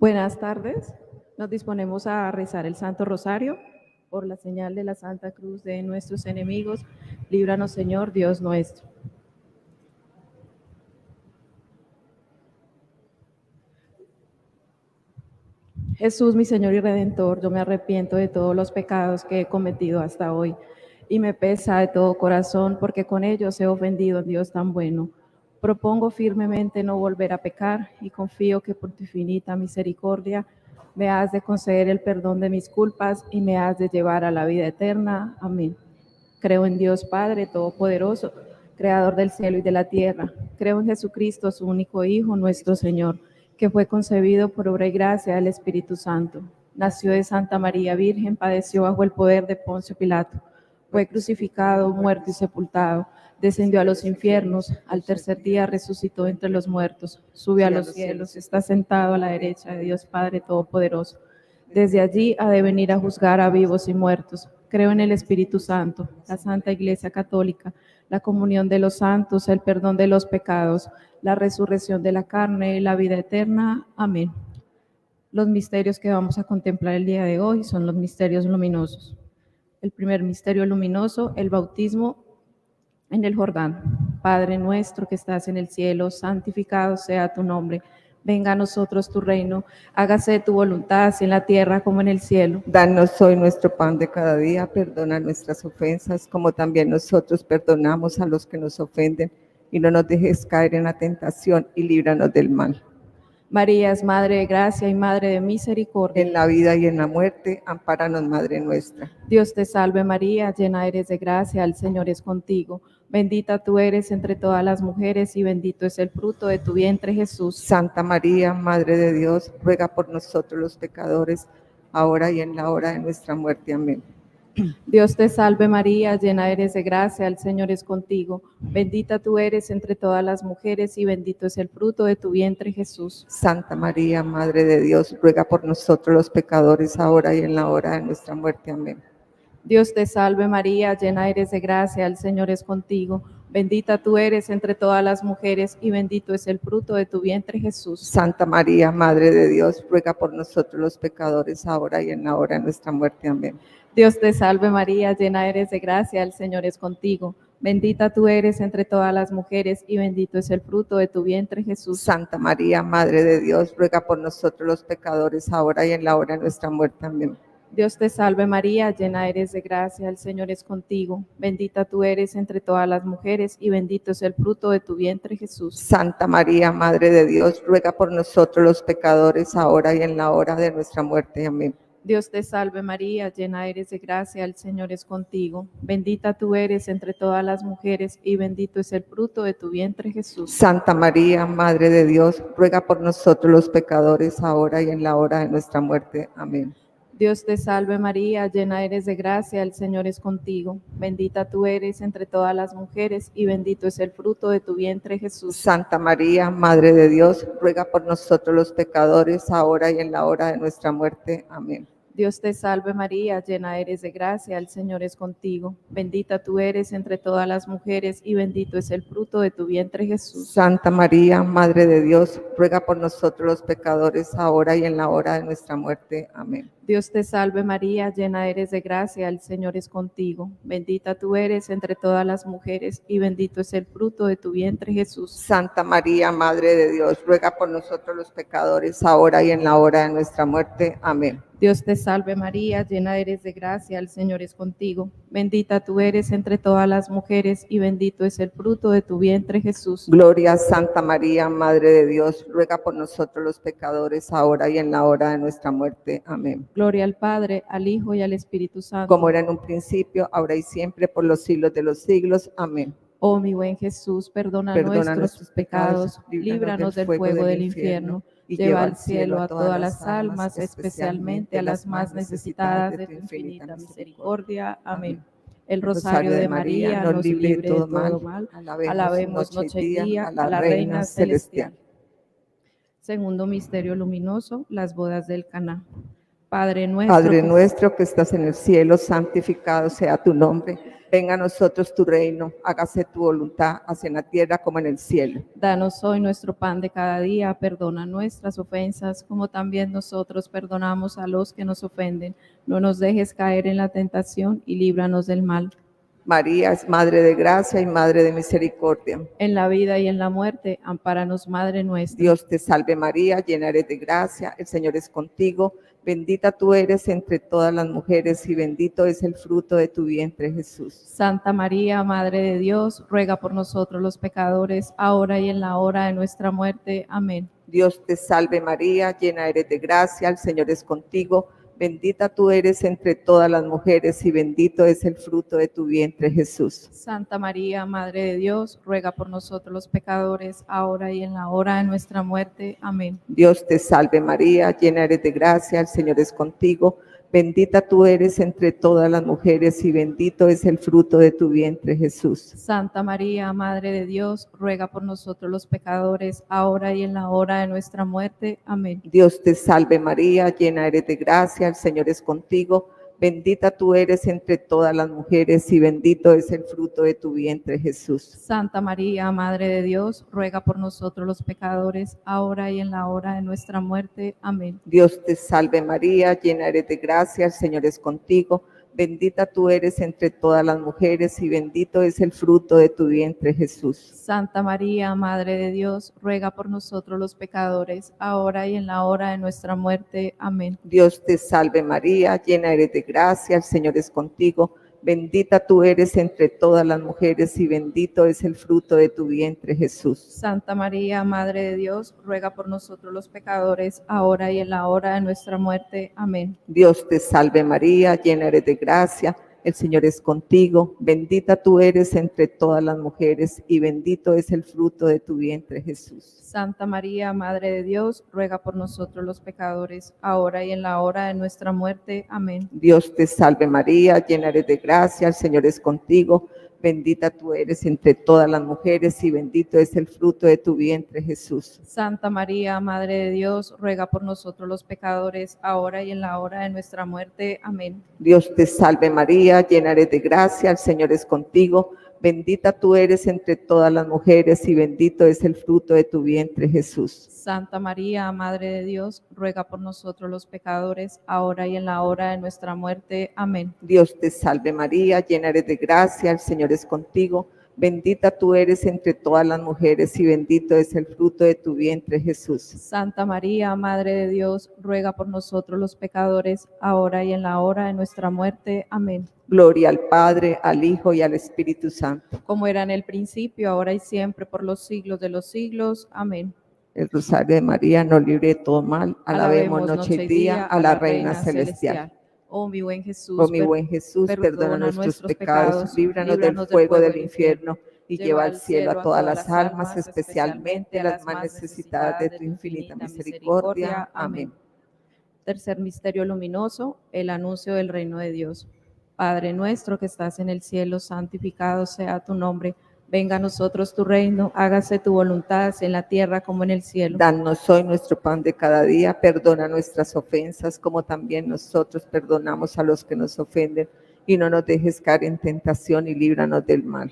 Buenas tardes. Nos disponemos a rezar el Santo Rosario. Por la señal de la Santa Cruz de nuestros enemigos, líbranos, Señor, Dios nuestro. Jesús, mi Señor y Redentor, yo me arrepiento de todos los pecados que he cometido hasta hoy y me pesa de todo corazón porque con ellos he ofendido a Dios tan bueno. Propongo firmemente no volver a pecar y confío que por tu infinita misericordia me has de conceder el perdón de mis culpas y me has de llevar a la vida eterna. Amén. Creo en Dios Padre Todopoderoso, Creador del cielo y de la tierra. Creo en Jesucristo, su único Hijo, nuestro Señor, que fue concebido por obra y gracia del Espíritu Santo. Nació de Santa María Virgen, padeció bajo el poder de Poncio Pilato. Fue crucificado, muerto y sepultado. Descendió a los infiernos, al tercer día resucitó entre los muertos. Subió a los cielos, está sentado a la derecha de Dios Padre Todopoderoso. Desde allí ha de venir a juzgar a vivos y muertos. Creo en el Espíritu Santo, la Santa Iglesia Católica, la comunión de los santos, el perdón de los pecados, la resurrección de la carne y la vida eterna. Amén. Los misterios que vamos a contemplar el día de hoy son los misterios luminosos. El primer misterio luminoso, el bautismo en el Jordán. Padre nuestro que estás en el cielo, santificado sea tu nombre. Venga a nosotros tu reino, hágase tu voluntad, así en la tierra como en el cielo. Danos hoy nuestro pan de cada día, perdona nuestras ofensas, como también nosotros perdonamos a los que nos ofenden, y no nos dejes caer en la tentación, y líbranos del mal. María es Madre de gracia y Madre de misericordia. En la vida y en la muerte, ampáranos, Madre nuestra. Dios te salve María, llena eres de gracia, el Señor es contigo. Bendita tú eres entre todas las mujeres y bendito es el fruto de tu vientre, Jesús. Santa María, Madre de Dios, ruega por nosotros los pecadores, ahora y en la hora de nuestra muerte. Amén. Dios te salve María, llena eres de gracia, el Señor es contigo. Bendita tú eres entre todas las mujeres y bendito es el fruto de tu vientre, Jesús. Santa María, Madre de Dios, ruega por nosotros los pecadores, ahora y en la hora de nuestra muerte. Amén. Dios te salve María, llena eres de gracia, el Señor es contigo. Bendita tú eres entre todas las mujeres y bendito es el fruto de tu vientre, Jesús. Santa María, Madre de Dios, ruega por nosotros los pecadores, ahora y en la hora de nuestra muerte. Amén. Dios te salve María, llena eres de gracia, el Señor es contigo. Bendita tú eres entre todas las mujeres y bendito es el fruto de tu vientre, Jesús. Santa María, Madre de Dios, ruega por nosotros los pecadores, ahora y en la hora de nuestra muerte. Amén. Dios te salve María, llena eres de gracia, el Señor es contigo. Bendita tú eres entre todas las mujeres y bendito es el fruto de tu vientre, Jesús. Santa María, Madre de Dios, ruega por nosotros los pecadores, ahora y en la hora de nuestra muerte. Amén. Dios te salve María, llena eres de gracia, el Señor es contigo. Bendita tú eres entre todas las mujeres y bendito es el fruto de tu vientre, Jesús. Santa María, Madre de Dios, ruega por nosotros los pecadores, ahora y en la hora de nuestra muerte. Amén. Dios te salve María, llena eres de gracia, el Señor es contigo. Bendita tú eres entre todas las mujeres y bendito es el fruto de tu vientre, Jesús. Santa María, Madre de Dios, ruega por nosotros los pecadores, ahora y en la hora de nuestra muerte. Amén. Dios te salve María, llena eres de gracia, el Señor es contigo. Bendita tú eres entre todas las mujeres y bendito es el fruto de tu vientre, Jesús. Santa María, Madre de Dios, ruega por nosotros los pecadores, ahora y en la hora de nuestra muerte. Amén. Dios te salve María, llena eres de gracia, el Señor es contigo. Bendita tú eres entre todas las mujeres y bendito es el fruto de tu vientre, Jesús. Santa María, Madre de Dios, ruega por nosotros los pecadores, ahora y en la hora de nuestra muerte. Amén. Dios te salve María, llena eres de gracia, el Señor es contigo. Bendita tú eres entre todas las mujeres y bendito es el fruto de tu vientre, Jesús. Gloria a Santa María, Madre de Dios, ruega por nosotros los pecadores, ahora y en la hora de nuestra muerte. Amén. Gloria al Padre, al Hijo y al Espíritu Santo. Como era en un principio, ahora y siempre, por los siglos de los siglos. Amén. Oh mi buen Jesús, perdona nuestros pecados, líbranos del fuego del infierno, y lleva al cielo a todas las almas, especialmente a las más necesitadas de tu infinita misericordia. Amén. El rosario de María nos libre de todo mal. Alabemos noche y día a la Reina Celestial. Segundo misterio luminoso, las bodas del Caná. Padre nuestro, Padre nuestro que estás en el cielo, santificado sea tu nombre. Venga a nosotros tu reino, hágase tu voluntad, así en la tierra como en el cielo. danos hoy nuestro pan de cada día, perdona nuestras ofensas, como también nosotros perdonamos a los que nos ofenden. No nos dejes caer en la tentación y líbranos del mal. María es Madre de gracia y Madre de misericordia. En la vida y en la muerte, ampáranos, Madre nuestra. Dios te salve María, llena eres de gracia, el Señor es contigo. Bendita tú eres entre todas las mujeres y bendito es el fruto de tu vientre, Jesús. Santa María, Madre de Dios, ruega por nosotros los pecadores, ahora y en la hora de nuestra muerte. Amén. Dios te salve María, llena eres de gracia, el Señor es contigo. Bendita tú eres entre todas las mujeres y bendito es el fruto de tu vientre, Jesús. Santa María, Madre de Dios, ruega por nosotros los pecadores, ahora y en la hora de nuestra muerte. Amén. Dios te salve María, llena eres de gracia, el Señor es contigo. Bendita tú eres entre todas las mujeres y bendito es el fruto de tu vientre, Jesús. Santa María, Madre de Dios, ruega por nosotros los pecadores, ahora y en la hora de nuestra muerte. Amén. Dios te salve María, llena eres de gracia, el Señor es contigo. Bendita tú eres entre todas las mujeres y bendito es el fruto de tu vientre, Jesús. Santa María, Madre de Dios, ruega por nosotros los pecadores, ahora y en la hora de nuestra muerte. Amén. Dios te salve María, llena eres de gracia, el Señor es contigo. Bendita tú eres entre todas las mujeres y bendito es el fruto de tu vientre, Jesús. Santa María, Madre de Dios, ruega por nosotros los pecadores, ahora y en la hora de nuestra muerte. Amén. Dios te salve María, llena eres de gracia, el Señor es contigo. Bendita tú eres entre todas las mujeres y bendito es el fruto de tu vientre, Jesús. Santa María, Madre de Dios, ruega por nosotros los pecadores, ahora y en la hora de nuestra muerte. Amén. Dios te salve María, llena eres de gracia, el Señor es contigo. Bendita tú eres entre todas las mujeres y bendito es el fruto de tu vientre, Jesús. Santa María, Madre de Dios, ruega por nosotros los pecadores, ahora y en la hora de nuestra muerte. Amén. Dios te salve María, llena eres de gracia, el Señor es contigo. Bendita tú eres entre todas las mujeres y bendito es el fruto de tu vientre, Jesús. Santa María, Madre de Dios, ruega por nosotros los pecadores, ahora y en la hora de nuestra muerte. Amén. Dios te salve María, llena eres de gracia, el Señor es contigo. Bendita tú eres entre todas las mujeres y bendito es el fruto de tu vientre, Jesús. Santa María, Madre de Dios, ruega por nosotros los pecadores, ahora y en la hora de nuestra muerte. Amén. Dios te salve María, llena eres de gracia, el Señor es contigo. Bendita tú eres entre todas las mujeres y bendito es el fruto de tu vientre, Jesús. Santa María, Madre de Dios, ruega por nosotros los pecadores, ahora y en la hora de nuestra muerte. Amén. Gloria al Padre, al Hijo y al Espíritu Santo. Como era en el principio, ahora y siempre, por los siglos de los siglos. Amén. El rosario de María nos libre de todo mal. Alabemos noche y día a la Reina Celestial. Oh mi buen Jesús, Oh mi buen Jesús, perdona nuestros pecados, líbranos del fuego del infierno y lleva al cielo a todas las almas, especialmente a las más necesitadas de tu infinita misericordia. Amén. Tercer misterio luminoso, el anuncio del reino de Dios. Padre nuestro que estás en el cielo, santificado sea tu nombre. Venga a nosotros tu reino, hágase tu voluntad en la tierra como en el cielo. Danos hoy nuestro pan de cada día, perdona nuestras ofensas como también nosotros perdonamos a los que nos ofenden y no nos dejes caer en tentación y líbranos del mal.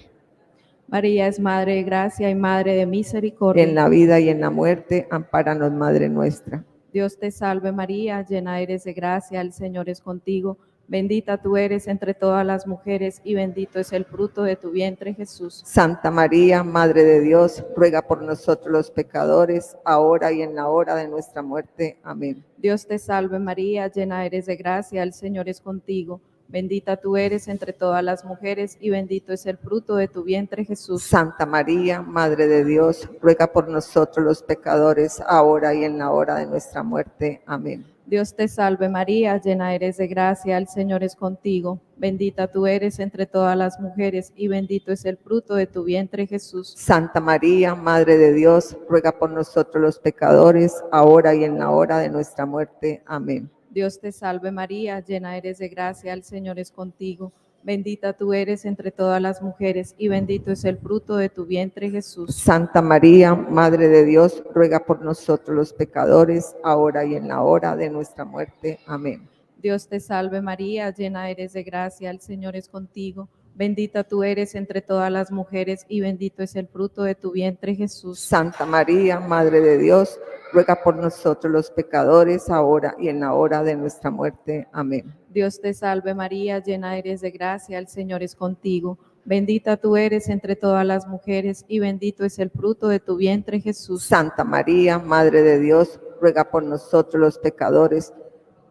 María es Madre de gracia y Madre de misericordia. En la vida y en la muerte, ampáranos, Madre nuestra. Dios te salve María, llena eres de gracia, el Señor es contigo. Bendita tú eres entre todas las mujeres y bendito es el fruto de tu vientre, Jesús. Santa María, Madre de Dios, ruega por nosotros los pecadores, ahora y en la hora de nuestra muerte. Amén. Dios te salve María, llena eres de gracia, el Señor es contigo. Bendita tú eres entre todas las mujeres y bendito es el fruto de tu vientre, Jesús. Santa María, Madre de Dios, ruega por nosotros los pecadores, ahora y en la hora de nuestra muerte. Amén. Dios te salve María, llena eres de gracia, el Señor es contigo. Bendita tú eres entre todas las mujeres y bendito es el fruto de tu vientre, Jesús. Santa María, Madre de Dios, ruega por nosotros los pecadores, ahora y en la hora de nuestra muerte. Amén. Dios te salve María, llena eres de gracia, el Señor es contigo. Bendita tú eres entre todas las mujeres, y bendito es el fruto de tu vientre, Jesús. Santa María, Madre de Dios, ruega por nosotros los pecadores, ahora y en la hora de nuestra muerte. Amén. Dios te salve María, llena eres de gracia, el Señor es contigo. Bendita tú eres entre todas las mujeres, y bendito es el fruto de tu vientre, Jesús. Santa María, Madre de Dios, ruega por nosotros los pecadores, ahora y en la hora de nuestra muerte. Amén. Dios te salve María, llena eres de gracia, el Señor es contigo. Bendita tú eres entre todas las mujeres, y bendito es el fruto de tu vientre, Jesús. Santa María, Madre de Dios, ruega por nosotros los pecadores,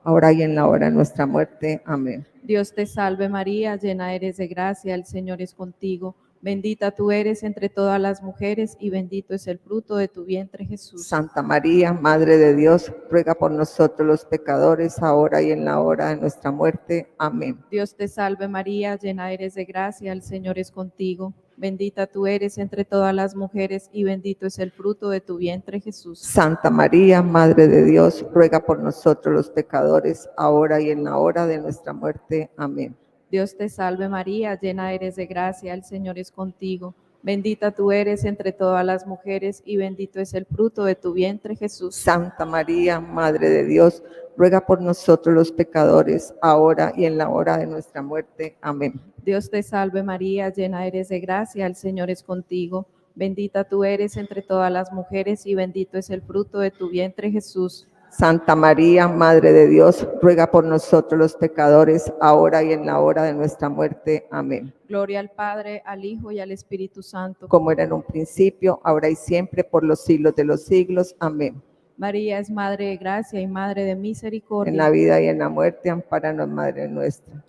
ahora y en la hora de nuestra muerte. Amén. Dios te salve María, llena eres de gracia, el Señor es contigo. Bendita tú eres entre todas las mujeres, y bendito es el fruto de tu vientre, Jesús. Santa María, Madre de Dios, ruega por nosotros los pecadores, ahora y en la hora de nuestra muerte. Amén. Dios te salve María, llena eres de gracia, el Señor es contigo. Bendita tú eres entre todas las mujeres, y bendito es el fruto de tu vientre, Jesús. Santa María, Madre de Dios, ruega por nosotros los pecadores, ahora y en la hora de nuestra muerte. Amén. Dios te salve María, llena eres de gracia, el Señor es contigo. Bendita tú eres entre todas las mujeres, y bendito es el fruto de tu vientre, Jesús. Santa María, Madre de Dios, ruega por nosotros los pecadores, ahora y en la hora de nuestra muerte. Amén. Dios te salve María, llena eres de gracia, el Señor es contigo. Bendita tú eres entre todas las mujeres, y bendito es el fruto de tu vientre, Jesús. Santa María, Madre de Dios, ruega por nosotros los pecadores, ahora y en la hora de nuestra muerte. Amén. Gloria al Padre, al Hijo y al Espíritu Santo. Como era en un principio, ahora y siempre, por los siglos de los siglos. Amén. María es Madre de gracia y Madre de misericordia. En la vida y en la muerte, ampáranos, Madre nuestra.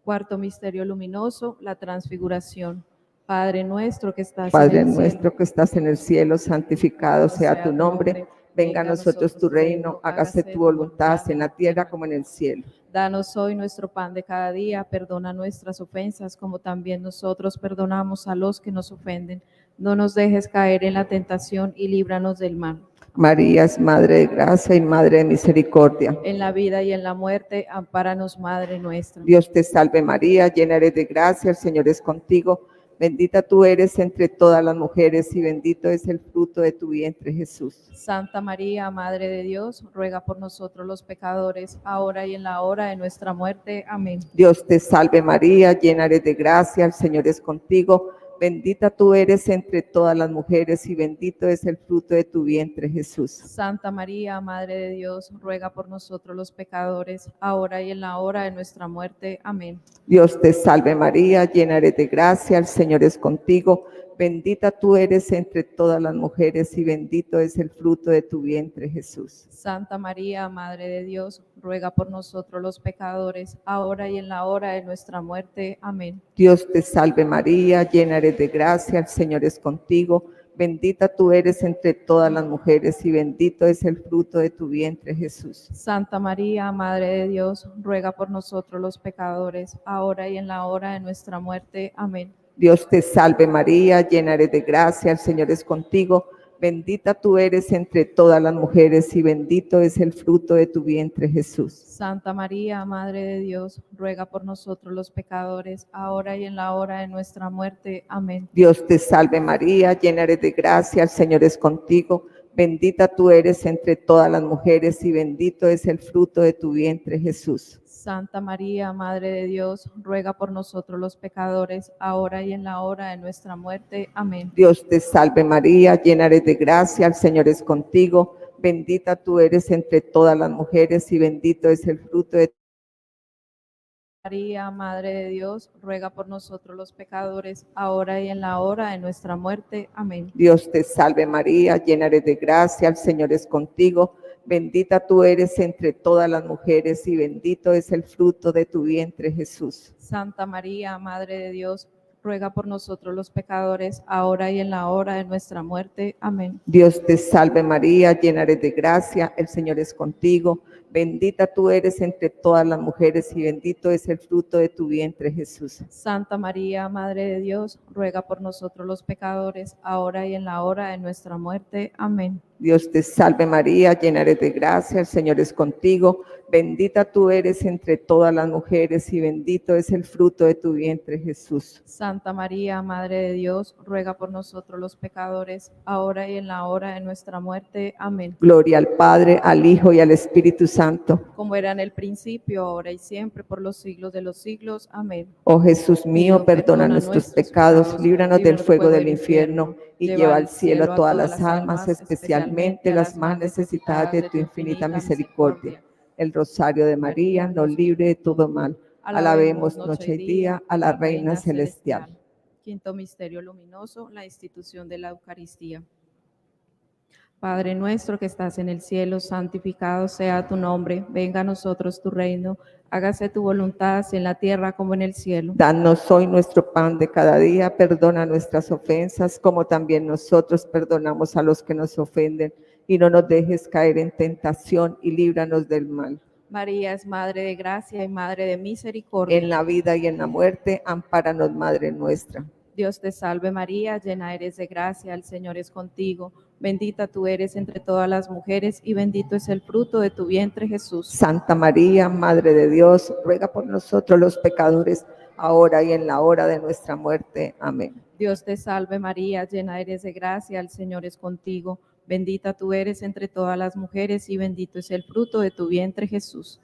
Cuarto misterio luminoso, la transfiguración. Padre nuestro que estás Padre en el nuestro cielo, que estás en el cielo, santificado sea tu nombre. Venga a nosotros tu reino, hágase tu voluntad en la tierra como en el cielo. Danos hoy nuestro pan de cada día, perdona nuestras ofensas como también nosotros perdonamos a los que nos ofenden. No nos dejes caer en la tentación y líbranos del mal. María es Madre de gracia y Madre de misericordia. En la vida y en la muerte, ampáranos, Madre nuestra. Dios te salve María, llena eres de gracia, el Señor es contigo. Bendita tú eres entre todas las mujeres y bendito es el fruto de tu vientre, Jesús. Santa María, Madre de Dios, ruega por nosotros los pecadores, ahora y en la hora de nuestra muerte. Amén. Dios te salve María, llena eres de gracia, el Señor es contigo. Bendita tú eres entre todas las mujeres y bendito es el fruto de tu vientre, Jesús. Santa María, Madre de Dios, ruega por nosotros los pecadores, ahora y en la hora de nuestra muerte. Amén. Dios te salve María, llena eres de gracia, el Señor es contigo. Bendita tú eres entre todas las mujeres y bendito es el fruto de tu vientre, Jesús. Santa María, Madre de Dios, ruega por nosotros los pecadores, ahora y en la hora de nuestra muerte. Amén. Dios te salve María, llena eres de gracia, el Señor es contigo. Bendita tú eres entre todas las mujeres y bendito es el fruto de tu vientre, Jesús. Santa María, Madre de Dios, ruega por nosotros los pecadores, ahora y en la hora de nuestra muerte. Amén. Dios te salve María, llena eres de gracia, el Señor es contigo. Bendita tú eres entre todas las mujeres y bendito es el fruto de tu vientre, Jesús. Santa María, Madre de Dios, ruega por nosotros los pecadores, ahora y en la hora de nuestra muerte. Amén. Dios te salve María, llena eres de gracia, el Señor es contigo. Bendita tú eres entre todas las mujeres y bendito es el fruto de tu vientre, Jesús. Santa María, Madre de Dios, ruega por nosotros los pecadores, ahora y en la hora de nuestra muerte. Amén. Dios te salve María, llena eres de gracia, el Señor es contigo. Bendita tú eres entre todas las mujeres y bendito es el fruto de María, Madre de Dios, ruega por nosotros los pecadores, ahora y en la hora de nuestra muerte. Amén. Dios te salve María, llena eres de gracia, el Señor es contigo. Bendita tú eres entre todas las mujeres y bendito es el fruto de tu vientre, Jesús. Santa María, Madre de Dios, ruega por nosotros los pecadores, ahora y en la hora de nuestra muerte. Amén. Dios te salve María, llena eres de gracia, el Señor es contigo. Bendita tú eres entre todas las mujeres y bendito es el fruto de tu vientre, Jesús. Santa María, Madre de Dios, ruega por nosotros los pecadores, ahora y en la hora de nuestra muerte. Amén. Dios te salve María, llena eres de gracia, el Señor es contigo. Bendita tú eres entre todas las mujeres y bendito es el fruto de tu vientre, Jesús. Santa María, Madre de Dios, ruega por nosotros los pecadores, ahora y en la hora de nuestra muerte. Amén. Gloria al Padre, al Hijo y al Espíritu Santo. Como era en el principio, ahora y siempre, por los siglos de los siglos. Amén. Oh Jesús mío, perdona nuestros pecados, líbranos del fuego del infierno y lleva al cielo a todas las almas, especialmente las más necesitadas de tu infinita misericordia. El rosario de María nos libre de todo mal. Alabemos noche y día a la Reina Celestial. Quinto misterio luminoso, la institución de la Eucaristía. Padre nuestro que estás en el cielo, santificado sea tu nombre. Venga a nosotros tu reino. Hágase tu voluntad, así en la tierra como en el cielo. Danos hoy nuestro pan de cada día. Perdona nuestras ofensas, como también nosotros perdonamos a los que nos ofenden. Y no nos dejes caer en tentación y líbranos del mal. María es Madre de gracia y Madre de misericordia. En la vida y en la muerte, ampáranos, Madre nuestra. Dios te salve María, llena eres de gracia, el Señor es contigo. Bendita tú eres entre todas las mujeres y bendito es el fruto de tu vientre, Jesús. Santa María, Madre de Dios, ruega por nosotros los pecadores, ahora y en la hora de nuestra muerte. Amén. Dios te salve María, llena eres de gracia, el Señor es contigo. Bendita tú eres entre todas las mujeres y bendito es el fruto de tu vientre, Jesús.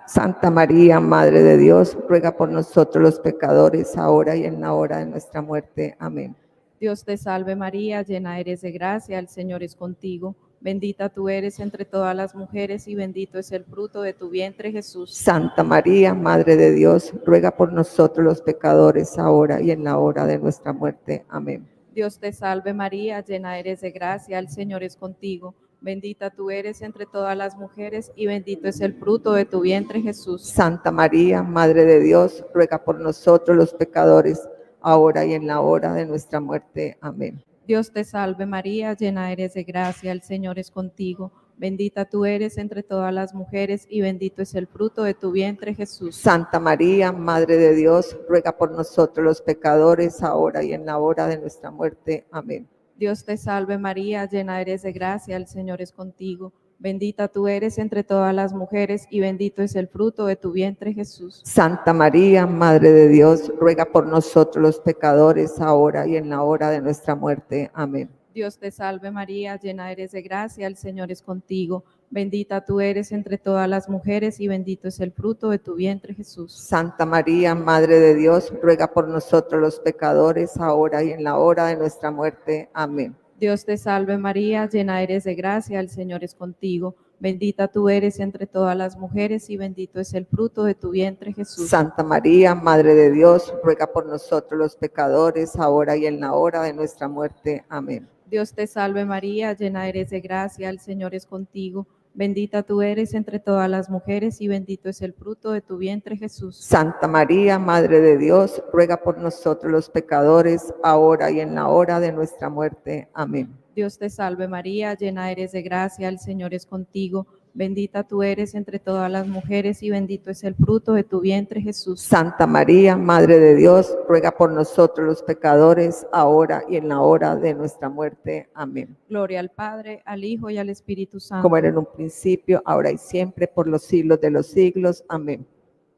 Santa María, Madre de Dios, ruega por nosotros los pecadores, ahora y en la hora de nuestra muerte. Amén. Dios te salve María, llena eres de gracia, el Señor es contigo. Bendita tú eres entre todas las mujeres y bendito es el fruto de tu vientre, Jesús. Santa María, Madre de Dios, ruega por nosotros los pecadores, ahora y en la hora de nuestra muerte. Amén. Dios te salve María, llena eres de gracia, el Señor es contigo. Bendita tú eres entre todas las mujeres y bendito es el fruto de tu vientre, Jesús. Santa María, Madre de Dios, ruega por nosotros los pecadores, ahora y en la hora de nuestra muerte. Amén. Dios te salve María, llena eres de gracia, el Señor es contigo. Bendita tú eres entre todas las mujeres y bendito es el fruto de tu vientre, Jesús. Santa María, Madre de Dios, ruega por nosotros los pecadores, ahora y en la hora de nuestra muerte. Amén. Dios te salve María, llena eres de gracia, el Señor es contigo. Bendita tú eres entre todas las mujeres y bendito es el fruto de tu vientre, Jesús. Santa María, Madre de Dios, ruega por nosotros los pecadores, ahora y en la hora de nuestra muerte. Amén. Dios te salve María, llena eres de gracia, el Señor es contigo. Bendita tú eres entre todas las mujeres y bendito es el fruto de tu vientre, Jesús. Santa María, Madre de Dios, ruega por nosotros los pecadores, ahora y en la hora de nuestra muerte. Amén. Dios te salve María, llena eres de gracia, el Señor es contigo. Bendita tú eres entre todas las mujeres y bendito es el fruto de tu vientre, Jesús. Santa María, Madre de Dios, ruega por nosotros los pecadores, ahora y en la hora de nuestra muerte. Amén. Dios te salve María, llena eres de gracia, el Señor es contigo. Bendita tú eres entre todas las mujeres y bendito es el fruto de tu vientre, Jesús. Santa María, Madre de Dios, ruega por nosotros los pecadores, ahora y en la hora de nuestra muerte. Amén. Dios te salve María, llena eres de gracia, el Señor es contigo. Bendita tú eres entre todas las mujeres y bendito es el fruto de tu vientre, Jesús. Santa María, Madre de Dios, ruega por nosotros los pecadores, ahora y en la hora de nuestra muerte. Amén. Gloria al Padre, al Hijo y al Espíritu Santo. Como era en un principio, ahora y siempre, por los siglos de los siglos. Amén.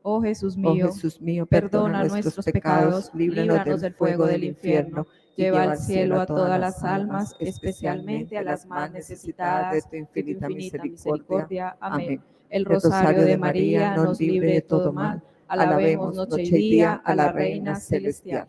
Oh Jesús mío, perdona nuestros pecados, líbranos del fuego del infierno. Lleva al cielo a todas las almas, especialmente a las más necesitadas de tu infinita misericordia. Amén. El rosario de María nos libre de todo mal. Alabemos noche y día a la Reina Celestial.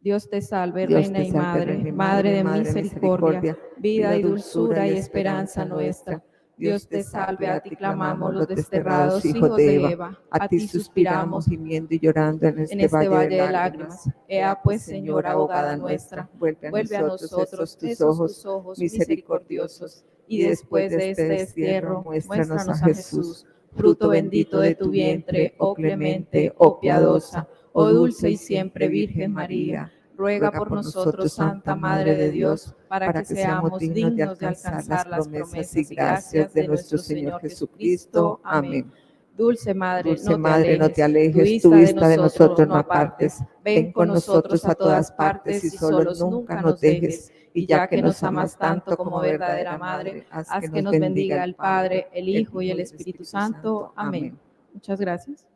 Dios te salve, Reina y Madre, Madre de misericordia, vida y dulzura y esperanza nuestra. Dios te salve, a ti clamamos los desterrados hijos de Eva, a ti suspiramos gimiendo y llorando en este valle de lágrimas. Ea pues, Señora, abogada nuestra, vuelve a nosotros tus ojos misericordiosos, y después de este destierro, muéstranos a Jesús, fruto bendito de tu vientre, oh clemente, oh piadosa, oh dulce y siempre Virgen María. Ruega por nosotros, Santa Madre de Dios, para que seamos dignos de alcanzar las promesas y gracias de nuestro Señor Jesucristo. Amén. Dulce Madre, no te alejes, tu vista de nosotros no apartes. Ven con nosotros a todas partes y solo nunca nos dejes. Y ya que nos amas tanto como verdadera Madre, haz que nos bendiga el Padre, el Hijo y el Espíritu Santo. Amén. Muchas gracias.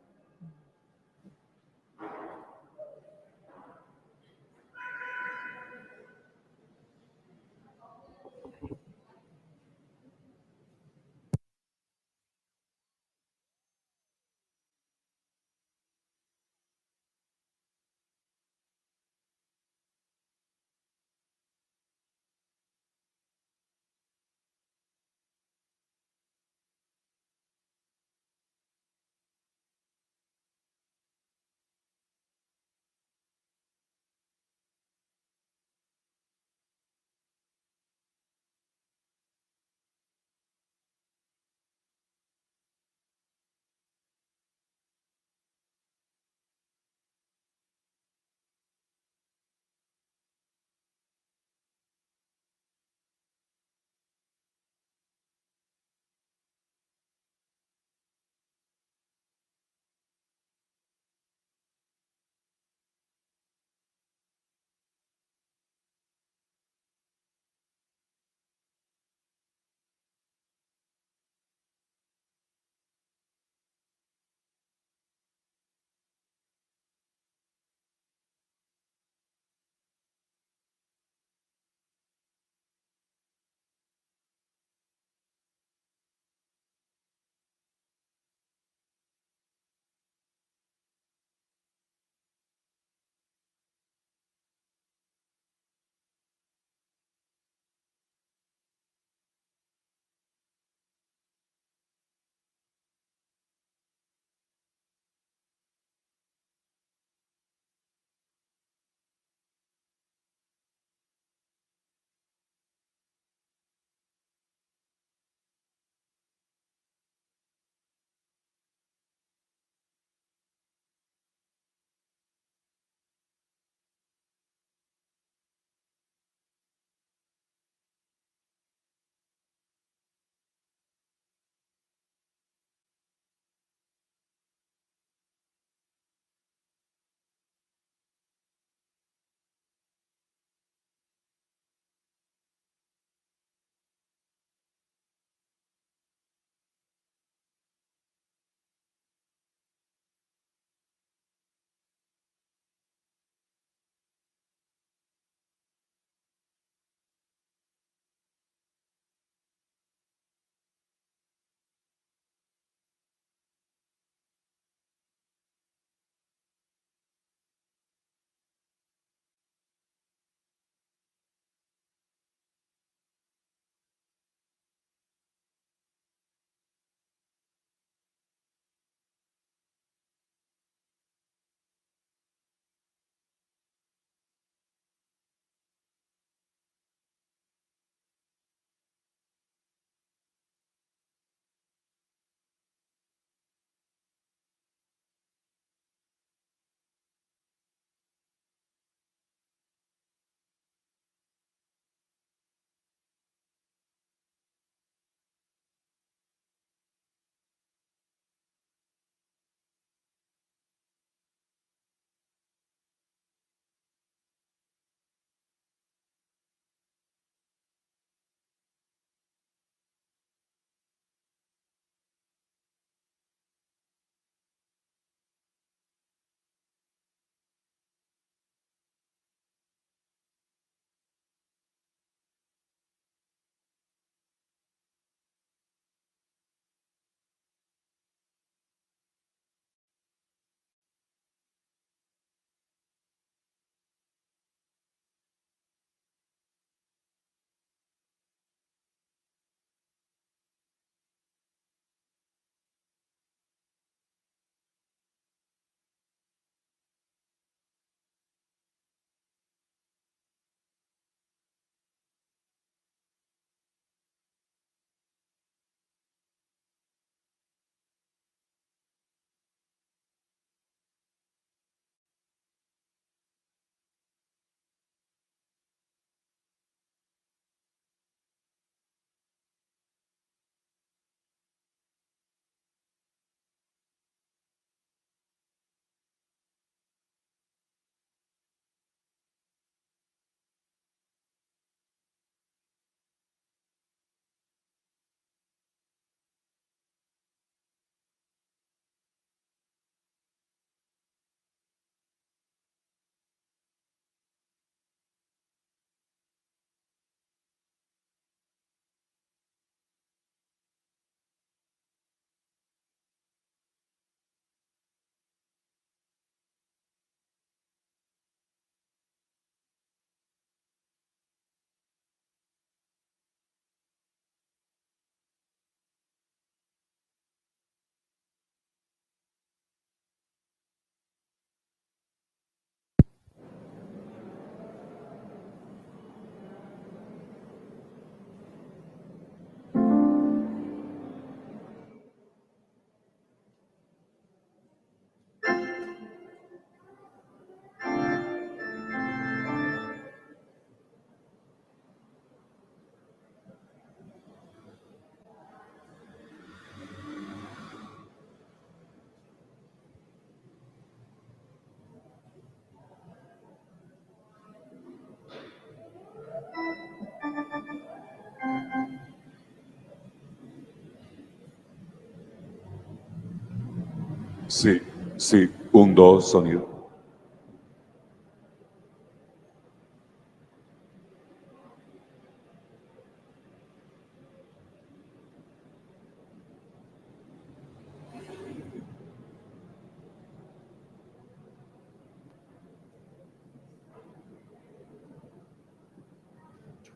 Sí, sí, 1, 2, sonido.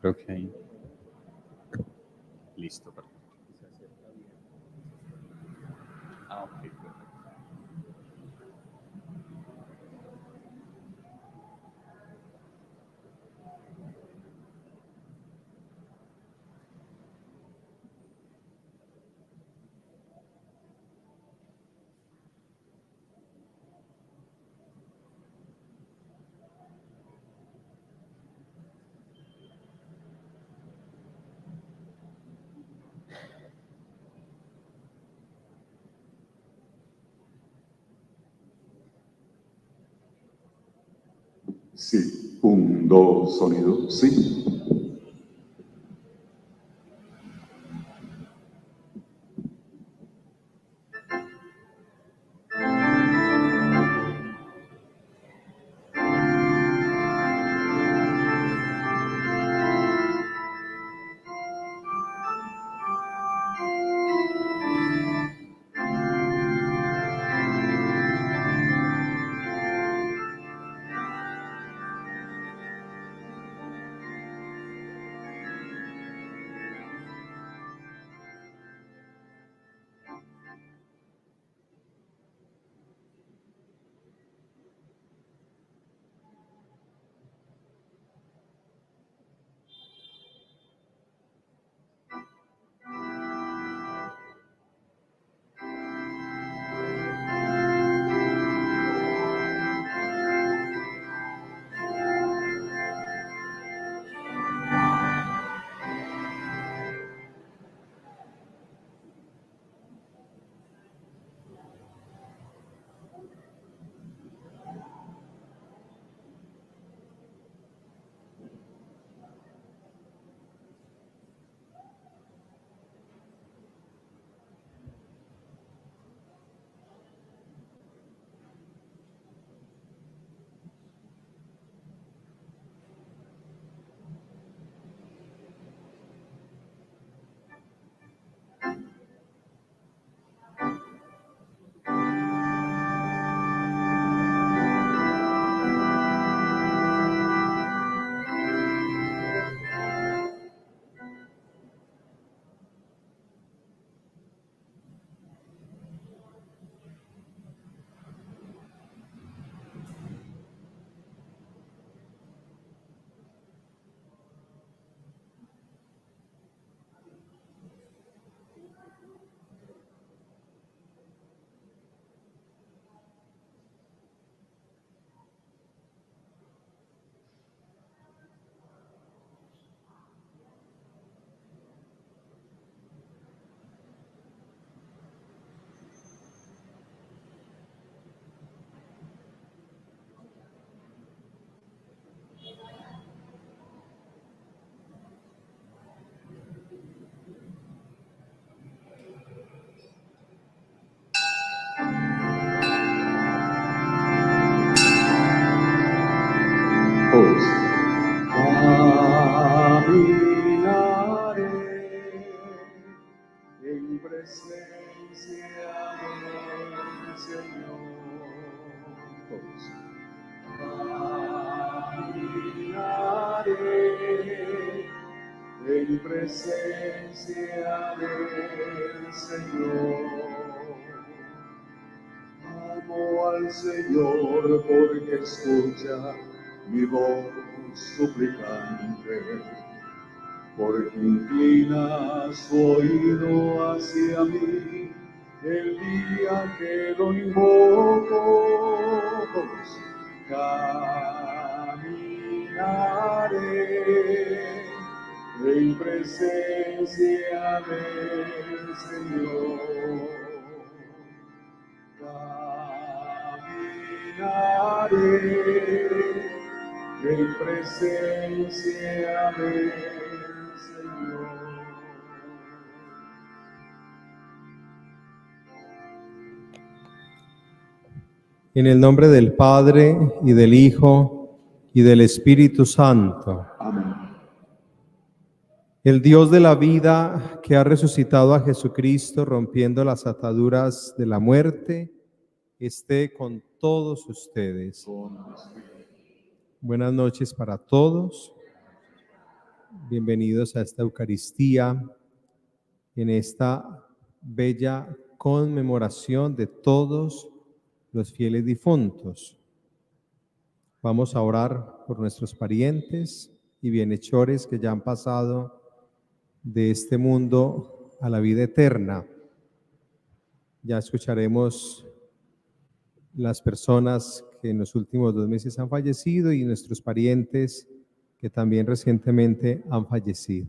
Creo que ahí. Listo, perfecto. Ah, ok, perfecto. Sí, 1, 2, sonido, sí. Todos. Caminaré en presencia del Señor. Todos. Caminaré en presencia del Señor. Amo al Señor porque escucha mi voz suplicante, porque inclina su oído hacia mí el día que lo invoco. Caminaré en presencia del Señor. Caminaré en presencia del Señor. En el nombre del Padre, y del Hijo, y del Espíritu Santo. Amén. El Dios de la vida, que ha resucitado a Jesucristo, rompiendo las ataduras de la muerte, esté con todos ustedes. Buenas noches para todos. Bienvenidos a esta Eucaristía, en esta bella conmemoración de todos los fieles difuntos. Vamos a orar por nuestros parientes y bienhechores que ya han pasado de este mundo a la vida eterna. Ya escucharemos las personas que en los últimos 2 meses han fallecido y nuestros parientes que también recientemente han fallecido.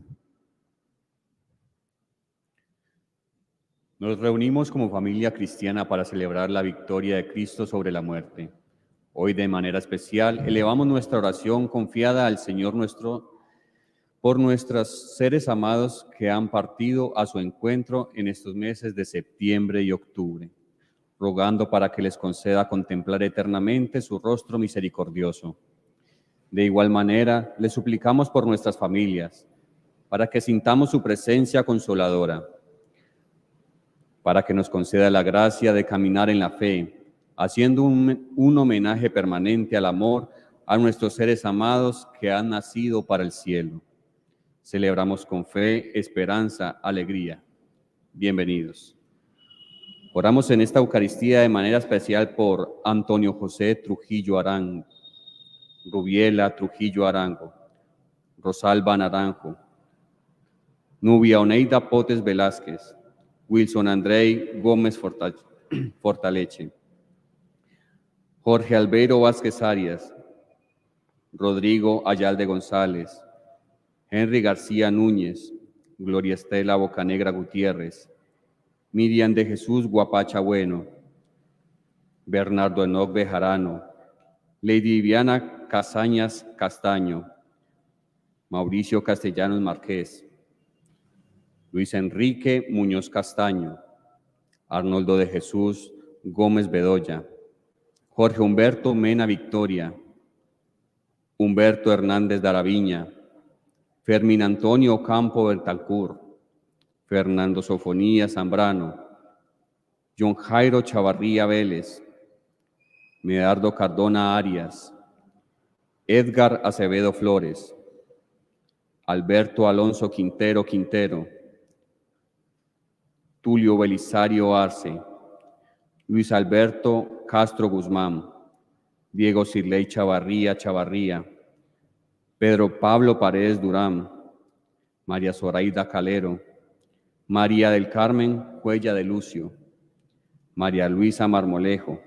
Nos reunimos como familia cristiana para celebrar la victoria de Cristo sobre la muerte. Hoy, de manera especial, elevamos nuestra oración confiada al Señor nuestro por nuestros seres amados que han partido a su encuentro en estos meses de septiembre y octubre, rogando para que les conceda contemplar eternamente su rostro misericordioso. De igual manera, le suplicamos por nuestras familias, para que sintamos su presencia consoladora, para que nos conceda la gracia de caminar en la fe, haciendo un homenaje permanente al amor a nuestros seres amados que han nacido para el cielo. Celebramos con fe, esperanza, alegría. Bienvenidos. Oramos en esta Eucaristía de manera especial por Antonio José Trujillo Arango, Rubiela Trujillo Arango, Rosalba Naranjo, Nubia Oneida Potes Velázquez, Wilson Andrei Gómez Fortaleche, Jorge Albeiro Vázquez Arias, Rodrigo Ayalde González, Henry García Núñez, Gloria Estela Bocanegra Gutiérrez, Miriam de Jesús Guapacha Bueno, Bernardo Enoc Bejarano, Lady Viviana Casañas Castaño, Mauricio Castellanos Márquez, Luis Enrique Muñoz Castaño, Arnoldo de Jesús Gómez Bedoya, Jorge Humberto Mena Victoria, Humberto Hernández Daraviña, Fermín Antonio Campo Bertalcur, Fernando Sofonía Zambrano, John Jairo Chavarría Vélez, Medardo Cardona Arias, Edgar Acevedo Flores, Alberto Alonso Quintero Quintero, Tulio Belisario Arce, Luis Alberto Castro Guzmán, Diego Cirley Chavarría Chavarría, Pedro Pablo Paredes Durán, María Zoraida Calero, María del Carmen Cuella de Lucio, María Luisa Marmolejo,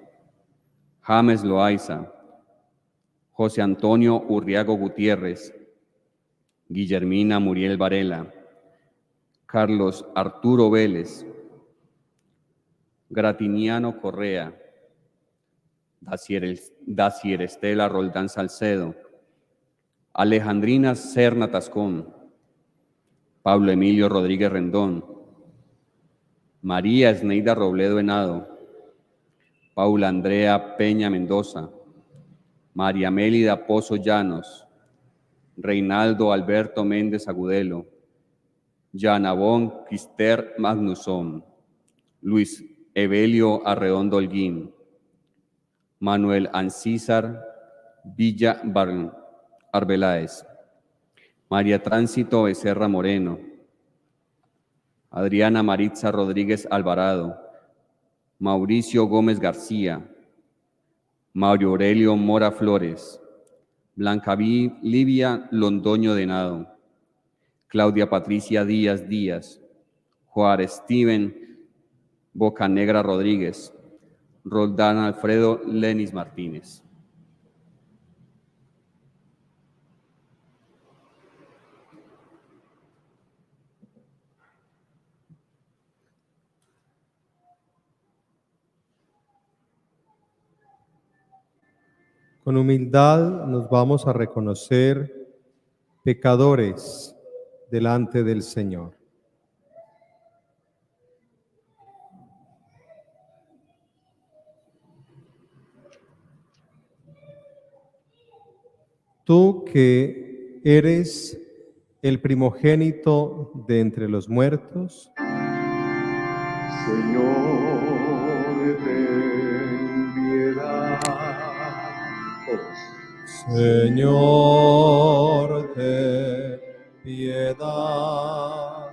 James Loaiza, José Antonio Urriago Gutiérrez, Guillermina Muriel Varela, Carlos Arturo Vélez, Gratiniano Correa, Dacier Estela Roldán Salcedo, Alejandrina Serna Tascón, Pablo Emilio Rodríguez Rendón, María Esneida Robledo Henado, Paula Andrea Peña Mendoza, María Mélida Pozo Llanos, Reinaldo Alberto Méndez Agudelo, Janabón Quister Magnusson, Luis Evelio Arredondo Holguín, Manuel Ancísar Villa Arbeláez, María Tránsito Becerra Moreno, Adriana Maritza Rodríguez Alvarado, Mauricio Gómez García, Mario Aurelio Mora Flores, Blanca Livia Londoño Denado, Claudia Patricia Díaz Díaz, Juárez Steven Bocanegra Rodríguez, Roldán Alfredo Lenis Martínez. Con humildad nos vamos a reconocer pecadores delante del Señor. Tú que eres el primogénito de entre los muertos, Señor, ten piedad. Todos. Señor, ten piedad.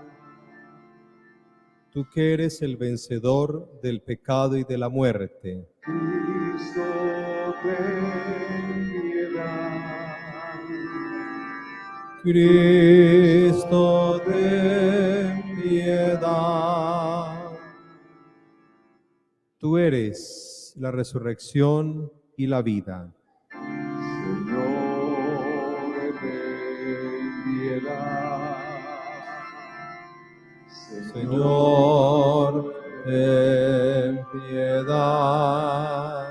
Tú que eres el vencedor del pecado y de la muerte, Cristo, ten piedad. Cristo, ten piedad. Tú eres la resurrección y la vida. Señor, ten piedad. Señor, ten piedad.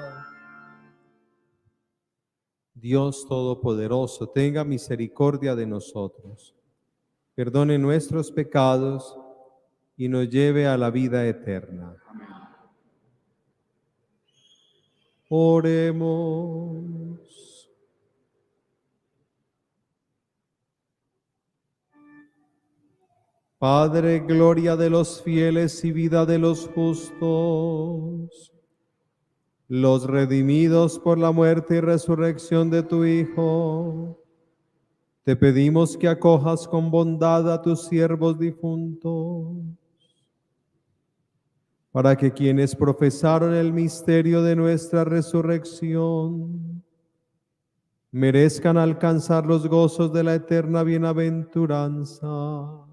Dios Todopoderoso, tenga misericordia de nosotros, perdone nuestros pecados y nos lleve a la vida eterna. Oremos. Padre, gloria de los fieles y vida de los justos, los redimidos por la muerte y resurrección de tu Hijo, te pedimos que acojas con bondad a tus siervos difuntos, para que quienes profesaron el misterio de nuestra resurrección merezcan alcanzar los gozos de la eterna bienaventuranza.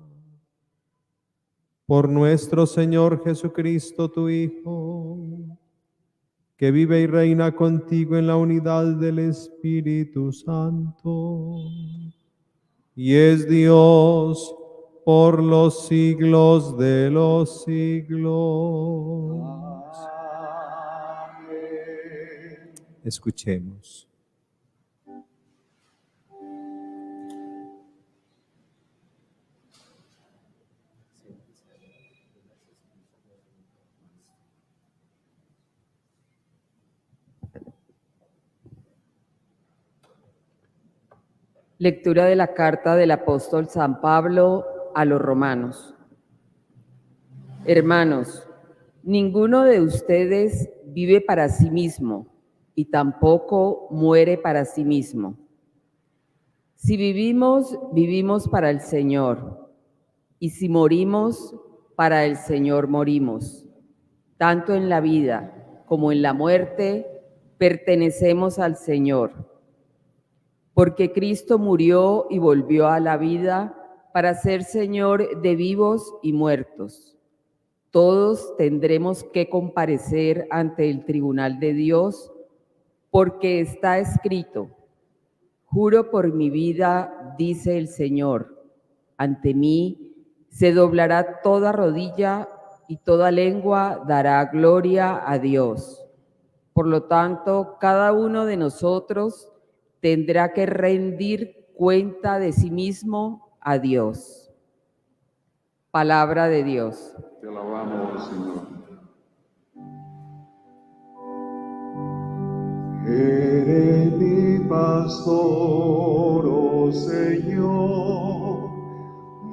Por nuestro Señor Jesucristo, tu Hijo, que vive y reina contigo en la unidad del Espíritu Santo, y es Dios por los siglos de los siglos. Amén. Escuchemos. Lectura de la carta del apóstol San Pablo a los romanos. Hermanos, ninguno de ustedes vive para sí mismo y tampoco muere para sí mismo. Si vivimos, vivimos para el Señor, y si morimos, para el Señor morimos. Tanto en la vida como en la muerte pertenecemos al Señor. Porque Cristo murió y volvió a la vida para ser Señor de vivos y muertos. Todos tendremos que comparecer ante el tribunal de Dios, porque está escrito: juro por mi vida, dice el Señor, ante mí se doblará toda rodilla y toda lengua dará gloria a Dios. Por lo tanto, cada uno de nosotros tendrá que rendir cuenta de sí mismo a Dios. Palabra de Dios. Te alabamos, Señor. Eres mi pastor, oh Señor,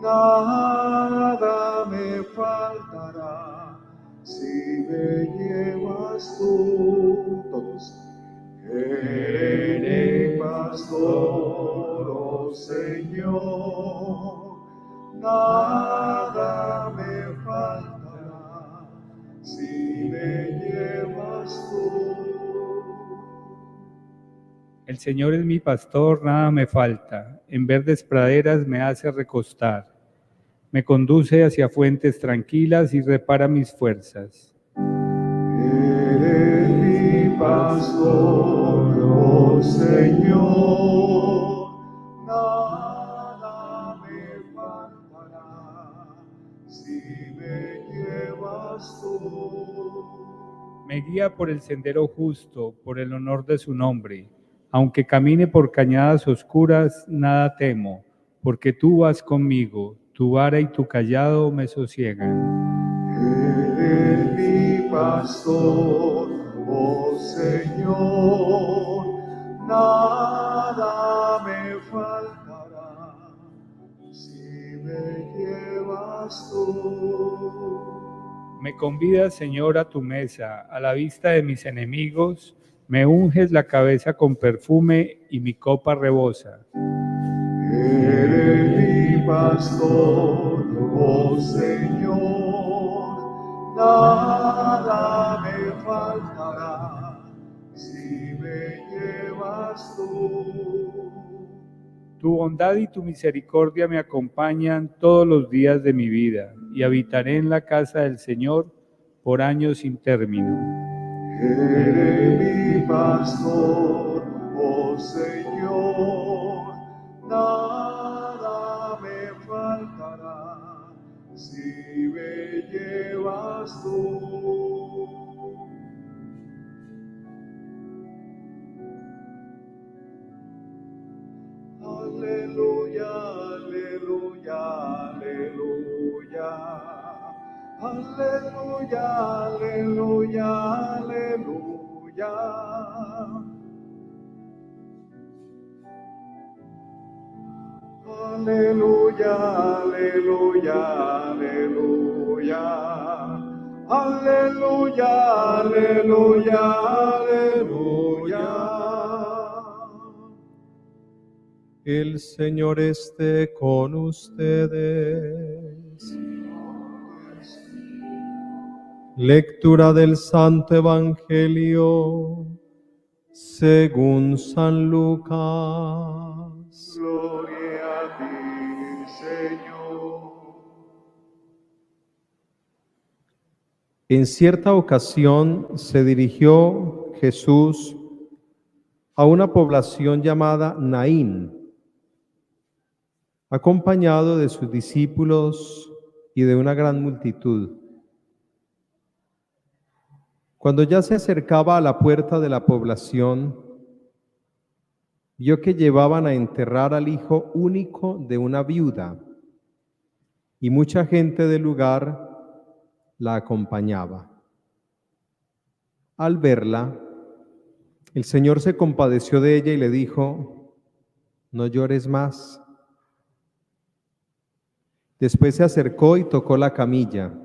nada me faltará si me llevas tú. Todos. Eres mi pastor, oh Señor, nada me faltará si me llevas tú. El Señor es mi pastor, nada me falta. En verdes praderas me hace recostar. Me conduce hacia fuentes tranquilas y repara mis fuerzas. Eres mi pastor, oh Señor, nada me faltará si me llevas tú. Me guía por el sendero justo, por el honor de su nombre. Aunque camine por cañadas oscuras, nada temo, porque tú vas conmigo, tu vara y tu cayado me sosiegan. Eres mi pastor, oh Señor, nada me me llevas tú. Me convidas, Señor, a tu mesa, a la vista de mis enemigos, me unges la cabeza con perfume y mi copa rebosa. Eres mi pastor, oh Señor, nada me faltará si me llevas tú. Tu bondad y tu misericordia me acompañan todos los días de mi vida, y habitaré en la casa del Señor por años sin término. Eres mi pastor, oh Señor, nada me faltará si me llevas tú. Aleluya, aleluya, aleluya. Aleluya, aleluya, aleluya. Aleluya, aleluya, aleluya. Aleluya, aleluya, aleluya. El Señor esté con ustedes. Lectura del Santo Evangelio según San Lucas. Gloria a ti, Señor. En cierta ocasión se dirigió Jesús a una población llamada Naín, acompañado de sus discípulos y de una gran multitud. Cuando ya se acercaba a la puerta de la población, vio que llevaban a enterrar al hijo único de una viuda, y mucha gente del lugar la acompañaba. Al verla, el Señor se compadeció de ella y le dijo: no llores más. Después se acercó y tocó la camilla.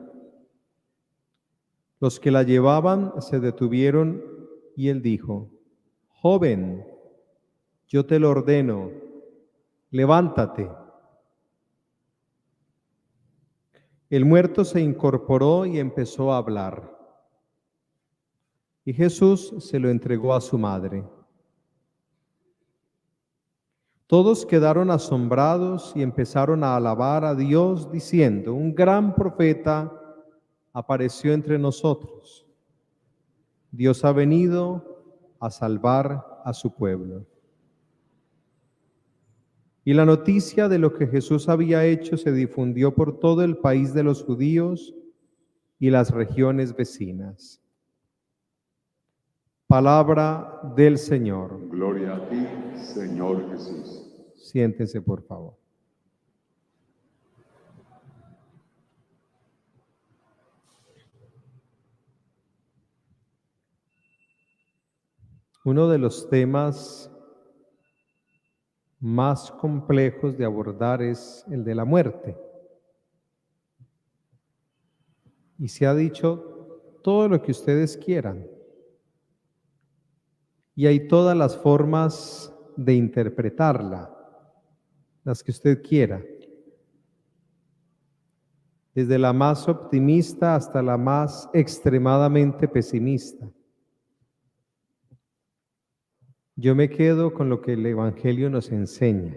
Los que la llevaban se detuvieron y él dijo: joven, yo te lo ordeno, levántate. El muerto se incorporó y empezó a hablar. Y Jesús se lo entregó a su madre. Todos quedaron asombrados y empezaron a alabar a Dios diciendo: un gran profeta apareció entre nosotros. Dios ha venido a salvar a su pueblo. Y la noticia de lo que Jesús había hecho se difundió por todo el país de los judíos y las regiones vecinas. Palabra del Señor. Gloria a ti, Señor Jesús. Siéntense, por favor. Uno de los temas más complejos de abordar es el de la muerte. Y se ha dicho todo lo que ustedes quieran. Y hay todas las formas de interpretarla, las que usted quiera. Desde la más optimista hasta la más extremadamente pesimista. Yo me quedo con lo que el Evangelio nos enseña.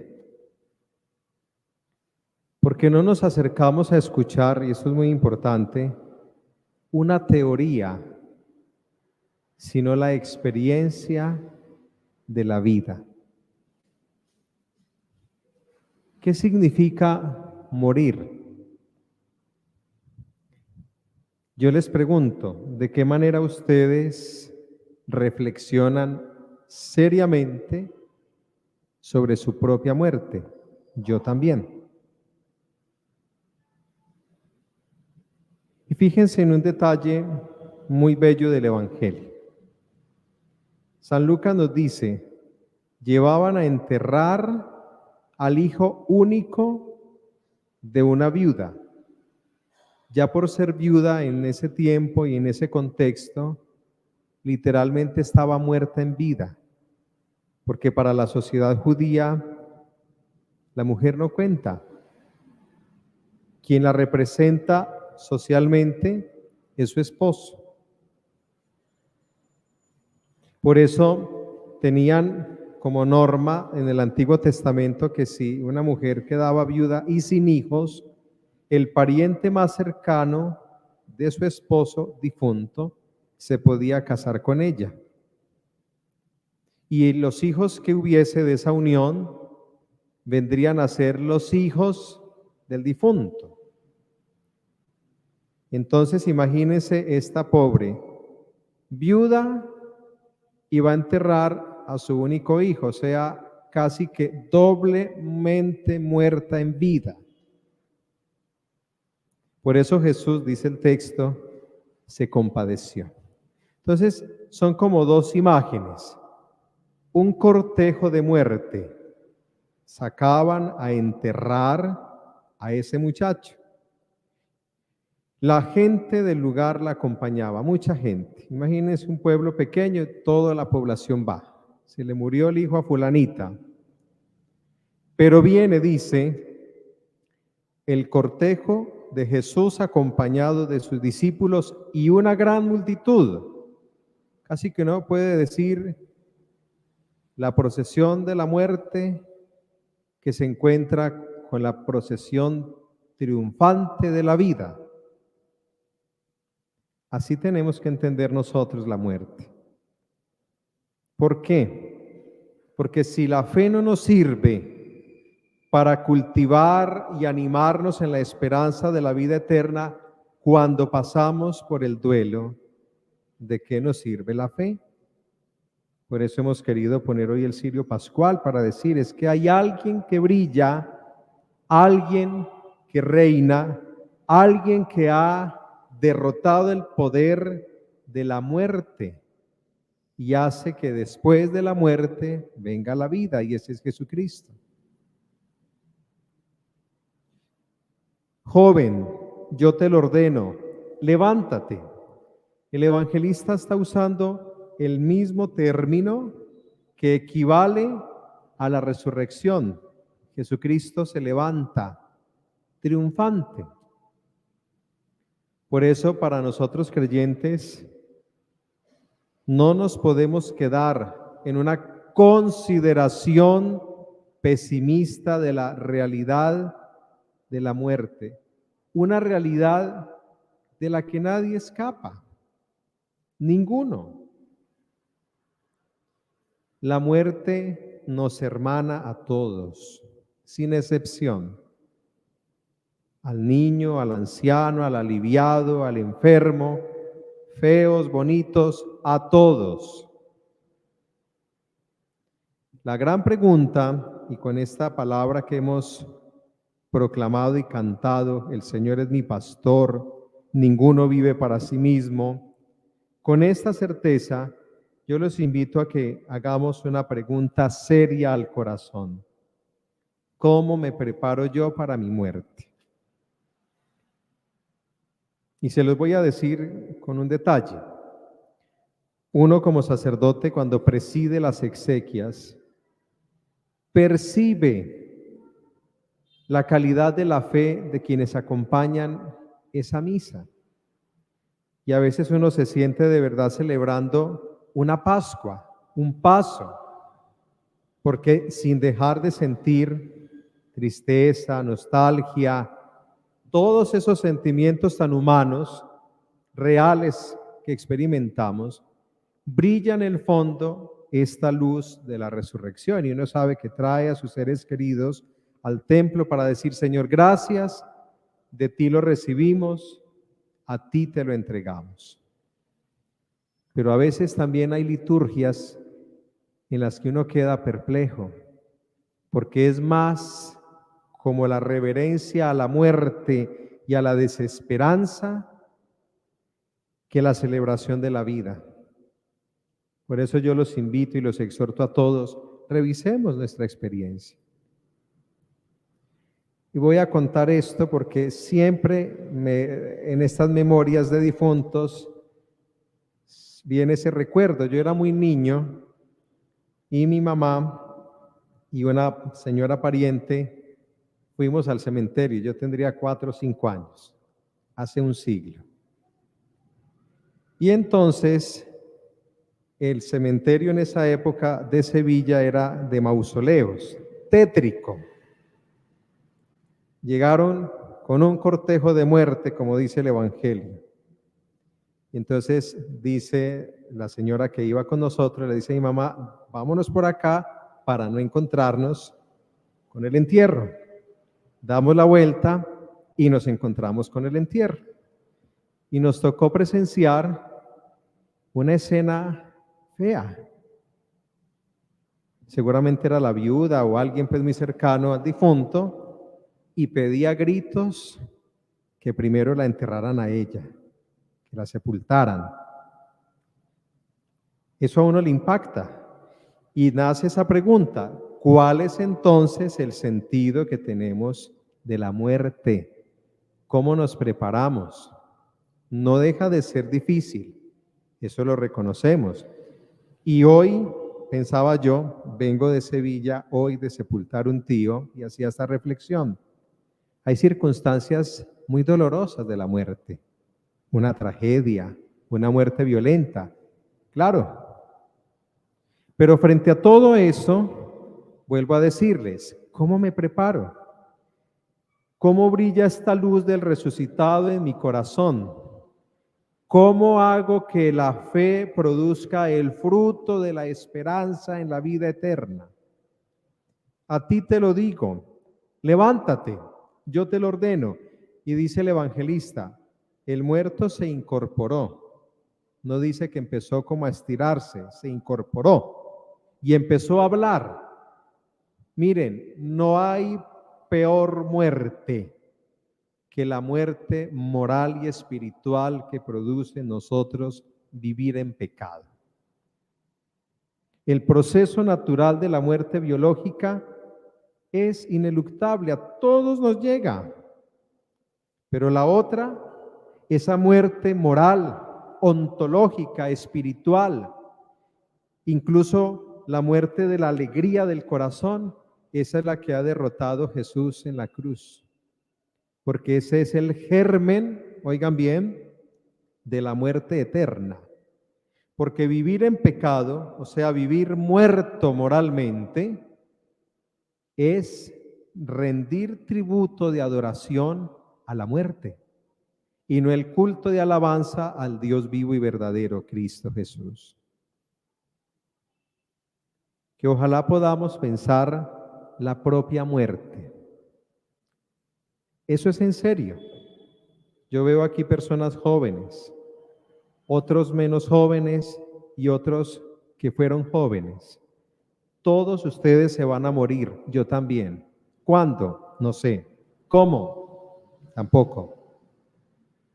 Porque no nos acercamos a escuchar, y esto es muy importante, una teoría, sino la experiencia de la vida. ¿Qué significa morir? Yo les pregunto, ¿de qué manera ustedes reflexionan seriamente sobre su propia muerte? Yo también. Y fíjense en un detalle muy bello del Evangelio. San Lucas nos dice: llevaban a enterrar al hijo único de una viuda. Ya por ser viuda en ese tiempo y en ese contexto, literalmente estaba muerta en vida, porque para la sociedad judía la mujer no cuenta. Quien la representa socialmente es su esposo. Por eso tenían como norma en el Antiguo Testamento que si una mujer quedaba viuda y sin hijos, el pariente más cercano de su esposo difunto se podía casar con ella. Y los hijos que hubiese de esa unión vendrían a ser los hijos del difunto. Entonces imagínense esta pobre viuda iba a enterrar a su único hijo, o sea, casi que doblemente muerta en vida. Por eso Jesús, dice el texto, se compadeció. Entonces, son como dos imágenes. Un cortejo de muerte. Sacaban a enterrar a ese muchacho. La gente del lugar la acompañaba, mucha gente. Imagínense un pueblo pequeño, toda la población va. Se le murió el hijo a fulanita. Pero viene, dice, el cortejo de Jesús acompañado de sus discípulos y una gran multitud. Casi que no puede decir la procesión de la muerte que se encuentra con la procesión triunfante de la vida. Así tenemos que entender nosotros la muerte. ¿Por qué? Porque si la fe no nos sirve para cultivar y animarnos en la esperanza de la vida eterna cuando pasamos por el duelo, ¿de qué nos sirve la fe? Por eso hemos querido poner hoy el cirio pascual para decir, es que hay alguien que brilla, alguien que reina, alguien que ha derrotado el poder de la muerte y hace que después de la muerte venga la vida, y ese es Jesucristo. Joven, yo te lo ordeno, levántate. El evangelista está usando el mismo término que equivale a la resurrección. Jesucristo se levanta triunfante. Por eso, para nosotros creyentes, no nos podemos quedar en una consideración pesimista de la realidad de la muerte, una realidad de la que nadie escapa, ninguno. La muerte nos hermana a todos, sin excepción. Al niño, al anciano, al aliviado, al enfermo, feos, bonitos, a todos. La gran pregunta, y con esta palabra que hemos proclamado y cantado, el Señor es mi pastor, ninguno vive para sí mismo, con esta certeza, yo los invito a que hagamos una pregunta seria al corazón. ¿Cómo me preparo yo para mi muerte? Y se los voy a decir con un detalle. Uno como sacerdote, cuando preside las exequias, percibe la calidad de la fe de quienes acompañan esa misa. Y a veces uno se siente de verdad celebrando una Pascua, un paso, porque sin dejar de sentir tristeza, nostalgia, todos esos sentimientos tan humanos, reales que experimentamos, brilla en el fondo esta luz de la resurrección y uno sabe que trae a sus seres queridos al templo para decir, Señor, gracias, de ti lo recibimos, a ti te lo entregamos. Pero a veces también hay liturgias en las que uno queda perplejo, porque es más como la reverencia a la muerte y a la desesperanza que la celebración de la vida. Por eso yo los invito y los exhorto a todos, revisemos nuestra experiencia. Y voy a contar esto porque siempre en estas memorias de difuntos viene ese recuerdo. Yo era muy niño y mi mamá y una señora pariente fuimos al cementerio. Yo tendría 4 o 5 años, hace un siglo. Y entonces el cementerio en esa época de Sevilla era de mausoleos, tétrico. Llegaron con un cortejo de muerte, como dice el Evangelio. Y entonces dice la señora que iba con nosotros, le dice a mi mamá, vámonos por acá para no encontrarnos con el entierro. Damos la vuelta y nos encontramos con el entierro. Y nos tocó presenciar una escena fea. Seguramente era la viuda o alguien pues muy cercano al difunto y pedía a gritos que primero la enterraran a ella, que la sepultaran. Eso a uno le impacta y nace esa pregunta, ¿cuál es entonces el sentido que tenemos de la muerte? ¿Cómo nos preparamos? No deja de ser difícil, eso lo reconocemos. Y hoy, pensaba yo, vengo de Sevilla hoy de sepultar un tío y hacía esta reflexión. Hay circunstancias muy dolorosas de la muerte, una tragedia, una muerte violenta, claro. Pero frente a todo eso, vuelvo a decirles, ¿cómo me preparo? ¿Cómo brilla esta luz del resucitado en mi corazón? ¿Cómo hago que la fe produzca el fruto de la esperanza en la vida eterna? A ti te lo digo, levántate, yo te lo ordeno. Y dice el evangelista, el muerto se incorporó. No dice que empezó como a estirarse, se incorporó y empezó a hablar. Miren, no hay peor muerte que la muerte moral y espiritual que produce en nosotros vivir en pecado. El proceso natural de la muerte biológica es ineluctable, a todos nos llega. Pero la otra, esa muerte moral, ontológica, espiritual, incluso la muerte de la alegría del corazón, esa es la que ha derrotado Jesús en la cruz. Porque ese es el germen, oigan bien, de la muerte eterna. Porque vivir en pecado, o sea, vivir muerto moralmente, es rendir tributo de adoración a la muerte y no el culto de alabanza al Dios vivo y verdadero, Cristo Jesús. Que ojalá podamos pensar la propia muerte. Eso es en serio. Yo veo aquí personas jóvenes, otros menos jóvenes y otros que fueron jóvenes. Todos ustedes se van a morir, yo también. ¿Cuándo? No sé. ¿Cómo? Tampoco.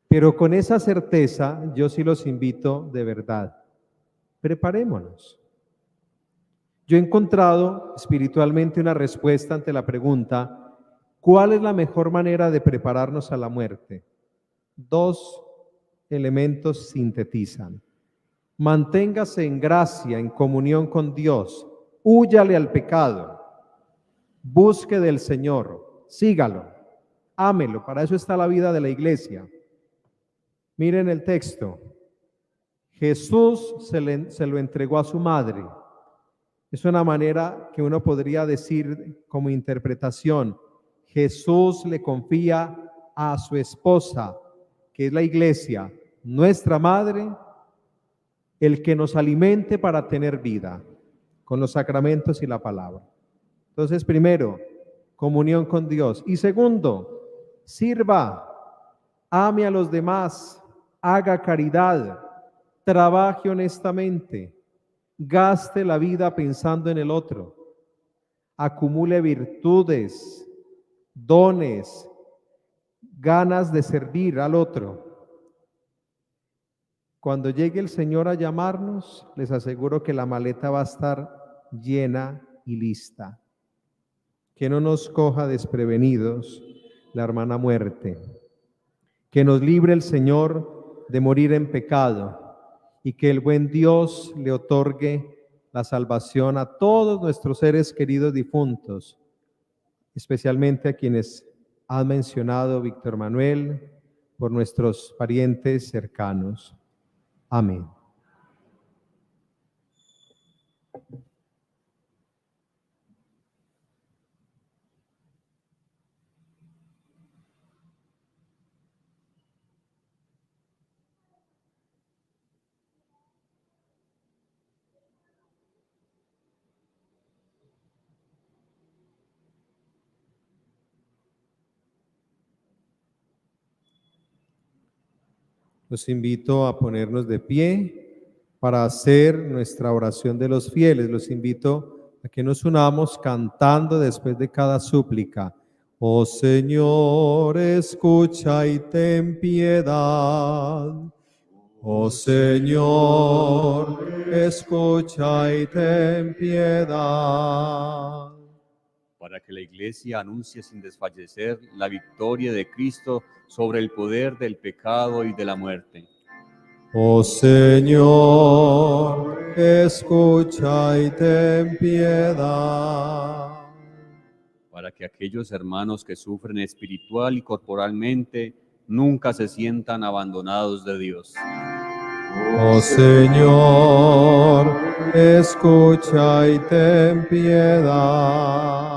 Pero con esa certeza, yo sí los invito de verdad. Preparémonos. Yo he encontrado espiritualmente una respuesta ante la pregunta, ¿cuál es la mejor manera de prepararnos a la muerte? 2 elementos sintetizan. Manténgase en gracia, en comunión con Dios. Húyale al pecado. Busque del Señor. Sígalo. Ámelo. Para eso está la vida de la iglesia. Miren el texto. Jesús se lo entregó a su madre. Es una manera que uno podría decir como interpretación. Jesús le confía a su esposa, que es la iglesia, nuestra madre, el que nos alimente para tener vida, con los sacramentos y la palabra. Entonces, primero, comunión con Dios. Y segundo, sirva, ame a los demás, haga caridad, trabaje honestamente, gaste la vida pensando en el otro, acumule virtudes, dones, ganas de servir al otro. Cuando llegue el Señor a llamarnos, les aseguro que la maleta va a estar llena y lista. que no nos coja desprevenidos la hermana muerte, que nos libre el Señor de morir en pecado y que el buen Dios le otorgue la salvación a todos nuestros seres queridos difuntos, especialmente a quienes han mencionado Víctor Manuel, por nuestros parientes cercanos. Amén. Los invito a ponernos de pie para hacer nuestra oración de los fieles. Los invito a que nos unamos cantando después de cada súplica. Oh Señor, escucha y ten piedad. Oh Señor, escucha y ten piedad. Para que la Iglesia anuncie sin desfallecer la victoria de Cristo sobre el poder del pecado y de la muerte. Oh Señor, escucha y ten piedad. Para que aquellos hermanos que sufren espiritual y corporalmente nunca se sientan abandonados de Dios. Oh Señor, escucha y ten piedad.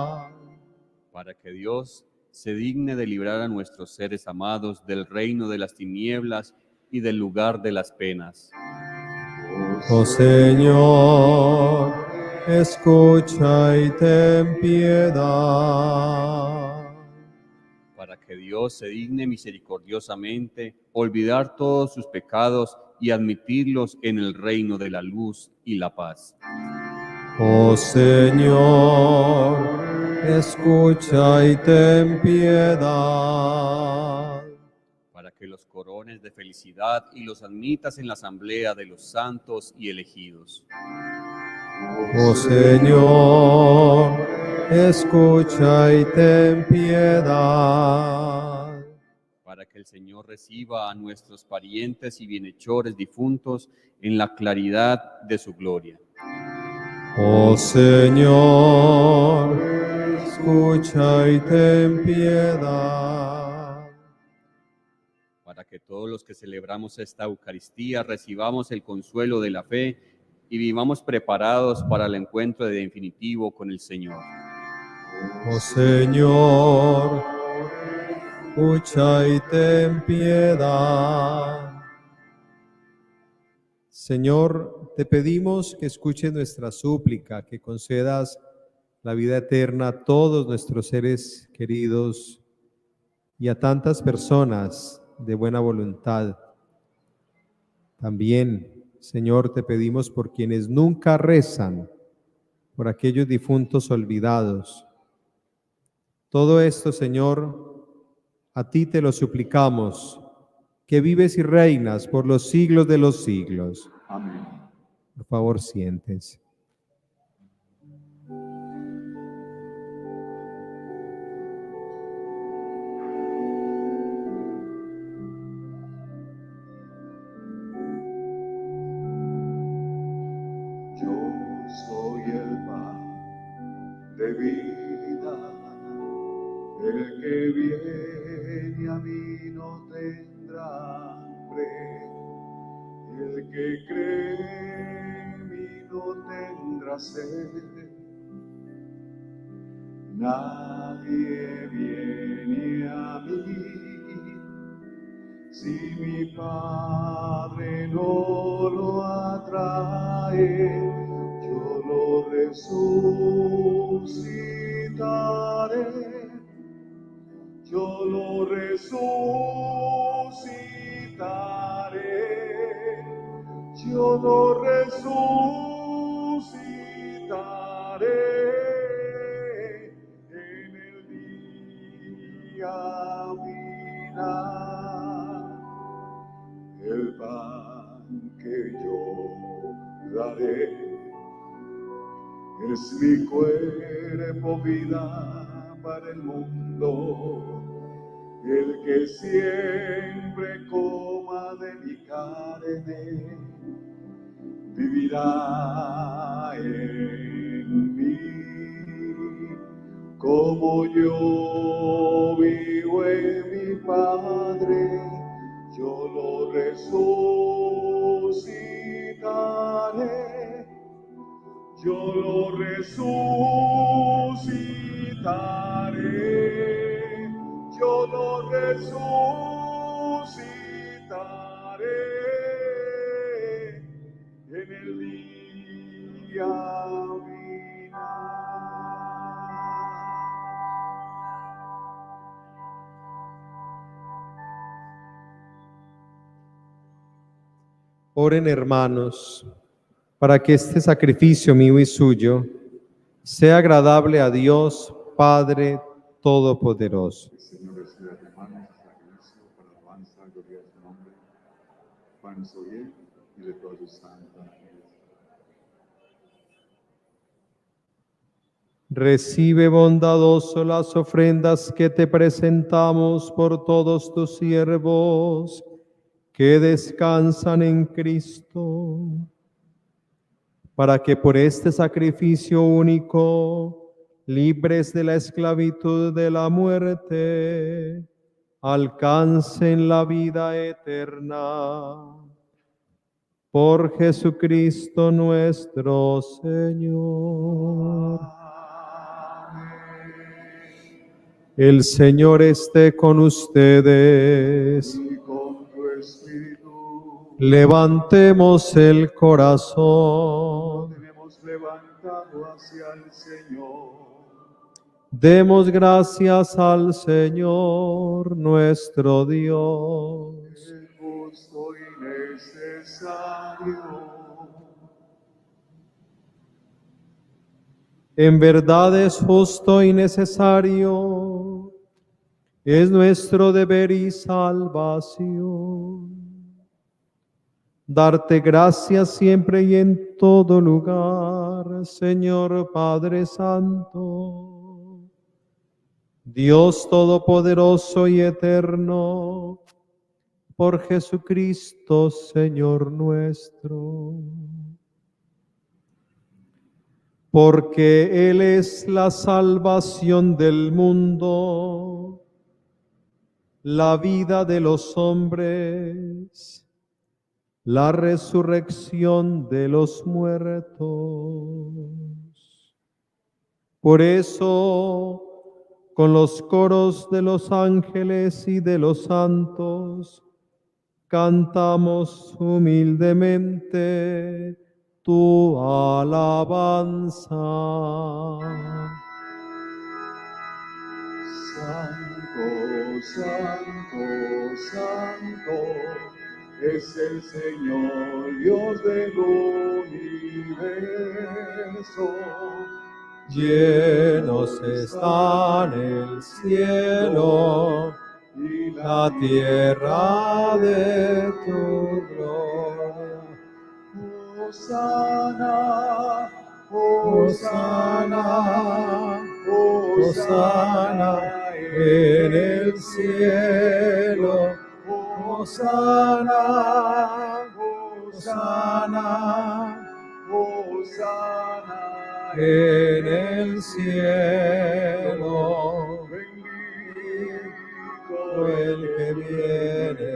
Para que Dios se digne de librar a nuestros seres amados del reino de las tinieblas y del lugar de las penas. Oh Señor, escucha y ten piedad. Para que Dios se digne misericordiosamente olvidar todos sus pecados y admitirlos en el reino de la luz y la paz. Oh Señor, escucha y ten piedad. Para que los corones de felicidad y los admitas en la asamblea de los santos y elegidos. Oh Señor, escucha y ten piedad. Para que el Señor reciba a nuestros parientes y bienhechores difuntos en la claridad de su gloria. Oh Señor, escucha y ten piedad. Para que todos los que celebramos esta Eucaristía recibamos el consuelo de la fe y vivamos preparados para el encuentro definitivo con el Señor. Oh Señor, escucha y ten piedad. Señor, te pedimos que escuches nuestra súplica, que concedas la vida eterna a todos nuestros seres queridos y a tantas personas de buena voluntad. También, Señor, te pedimos por quienes nunca rezan, por aquellos difuntos olvidados. Todo esto, Señor, a ti te lo suplicamos, que vives y reinas por los siglos de los siglos. Amén. Por favor, siéntense. Yo soy el pan de vida, el que viene a mí no tendrá hambre, el que cree en mí no tendrá sed. Nadie viene a mí si mi Padre no lo atrae. Yo lo resucitaré, yo lo resucitaré, yo lo resucitaré en el día final. El pan que yo daré es mi cuerpo, vida para el mundo. El que siempre coma de mi carne, vivirá en mí. Como yo vivo en mi Padre, yo lo resucitaré. Yo lo resucitaré. Yo lo resucitaré en el día final. Oren, hermanos, para que este sacrificio mío y suyo sea agradable a Dios Padre Todopoderoso. El Señor reciba de manos el sacrificio para alabanza y gloria de su nombre, para nuestro bien y de toda su santa iglesia. Recibe bondadoso las ofrendas que te presentamos por todos tus siervos que descansan en Cristo, para que por este sacrificio único, libres de la esclavitud de la muerte, alcancen la vida eterna. Por Jesucristo nuestro Señor. El Señor esté con ustedes. Y con tu espíritu, Levantemos el corazón. tenemos levantado hacia el Señor. Demos gracias al Señor nuestro Dios. Es justo y necesario. En verdad es justo y necesario, es nuestro deber y salvación. Darte gracias siempre y en todo lugar, Señor Padre Santo, Dios Todopoderoso y Eterno, por Jesucristo, Señor nuestro. Porque Él es la salvación del mundo, la vida de los hombres, la resurrección de los muertos. Por eso, con los coros de los ángeles y de los santos, cantamos humildemente tu alabanza. Santo, santo, santo, es el Señor Dios del universo. Llenos están el cielo Y la tierra de tu gloria. Hosana, Hosana, Hosana en el cielo. Hosana, Hosana, Hosana en el cielo. Bendito El que viene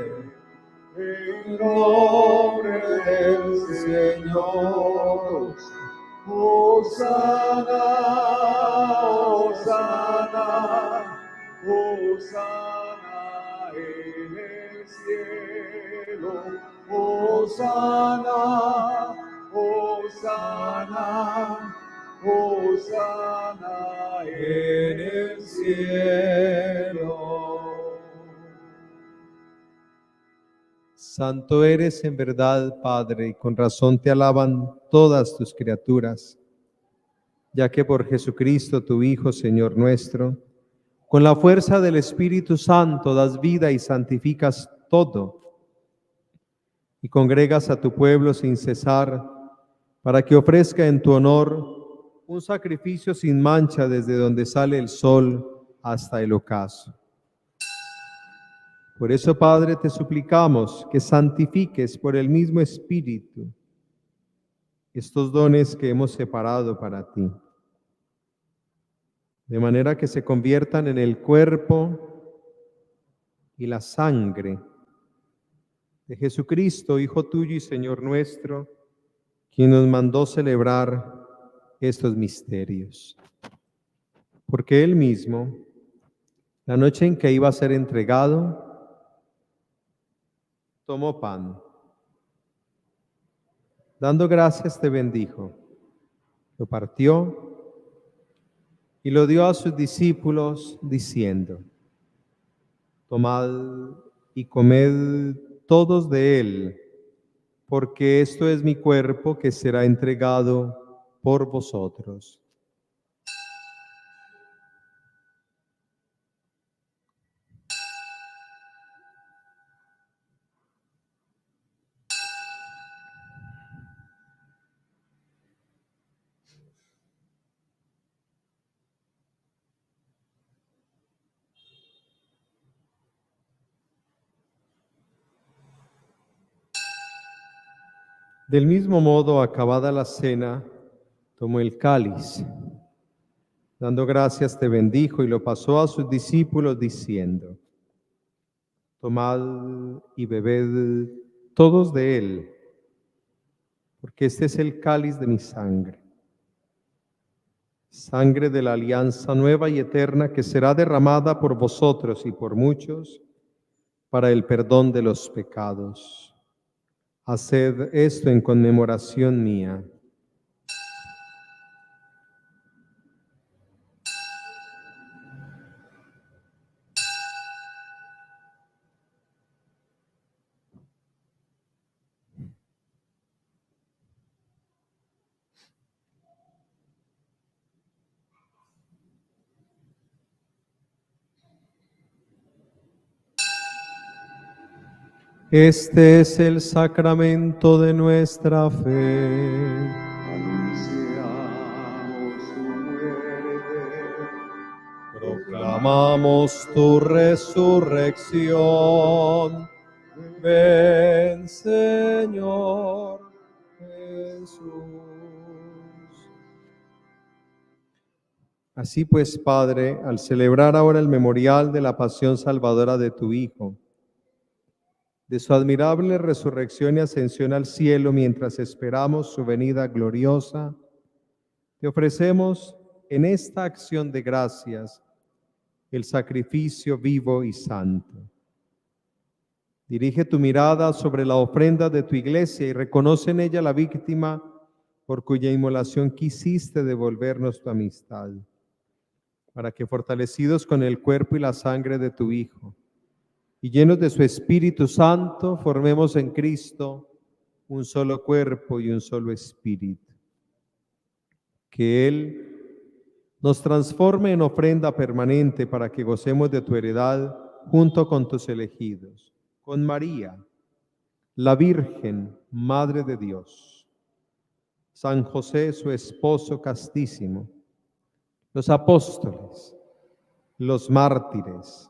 en nombre del Señor. Hosana, Hosana, Hosana en el cielo. Hosana, Hosana, Hosana en el cielo. Santo eres en verdad, Padre, y con razón te alaban todas tus criaturas, ya que por Jesucristo, tu Hijo, Señor nuestro, con la fuerza del Espíritu Santo das vida y santificas todo, y congregas a tu pueblo sin cesar, para que ofrezca en tu honor un sacrificio sin mancha desde donde sale el sol, hasta el ocaso. Por eso, Padre, te suplicamos que santifiques por el mismo Espíritu estos dones que hemos separado para ti, de manera que se conviertan en el cuerpo y la sangre de Jesucristo, Hijo tuyo y Señor nuestro, quien nos mandó celebrar estos misterios. Porque Él mismo, la noche en que iba a ser entregado, tomó pan. Dando gracias, te bendijo, lo partió y lo dio a sus discípulos, diciendo: tomad y comed todos de él, porque esto es mi cuerpo que será entregado por vosotros. Del mismo modo, acabada la cena, tomó el cáliz. Dando gracias, te bendijo y lo pasó a sus discípulos, diciendo: tomad y bebed todos de él, porque este es el cáliz de mi sangre, sangre de la alianza nueva y eterna que será derramada por vosotros y por muchos para el perdón de los pecados. Haced esto en conmemoración mía. Este es el sacramento de nuestra fe. Anunciamos tu muerte, Proclamamos tu resurrección. Ven, Señor Jesús. Así pues, Padre, al celebrar ahora el memorial de la pasión salvadora de tu Hijo, de su admirable resurrección y ascensión al cielo mientras esperamos su venida gloriosa, te ofrecemos en esta acción de gracias el sacrificio vivo y santo. Dirige tu mirada sobre la ofrenda de tu iglesia y reconoce en ella la víctima por cuya inmolación quisiste devolvernos tu amistad, para que, fortalecidos con el cuerpo y la sangre de tu Hijo, y llenos de su Espíritu Santo, formemos en Cristo un solo cuerpo y un solo espíritu. Que Él nos transforme en ofrenda permanente para que gocemos de tu heredad junto con tus elegidos, con María, la Virgen, Madre de Dios, San José, su esposo castísimo, los apóstoles, los mártires,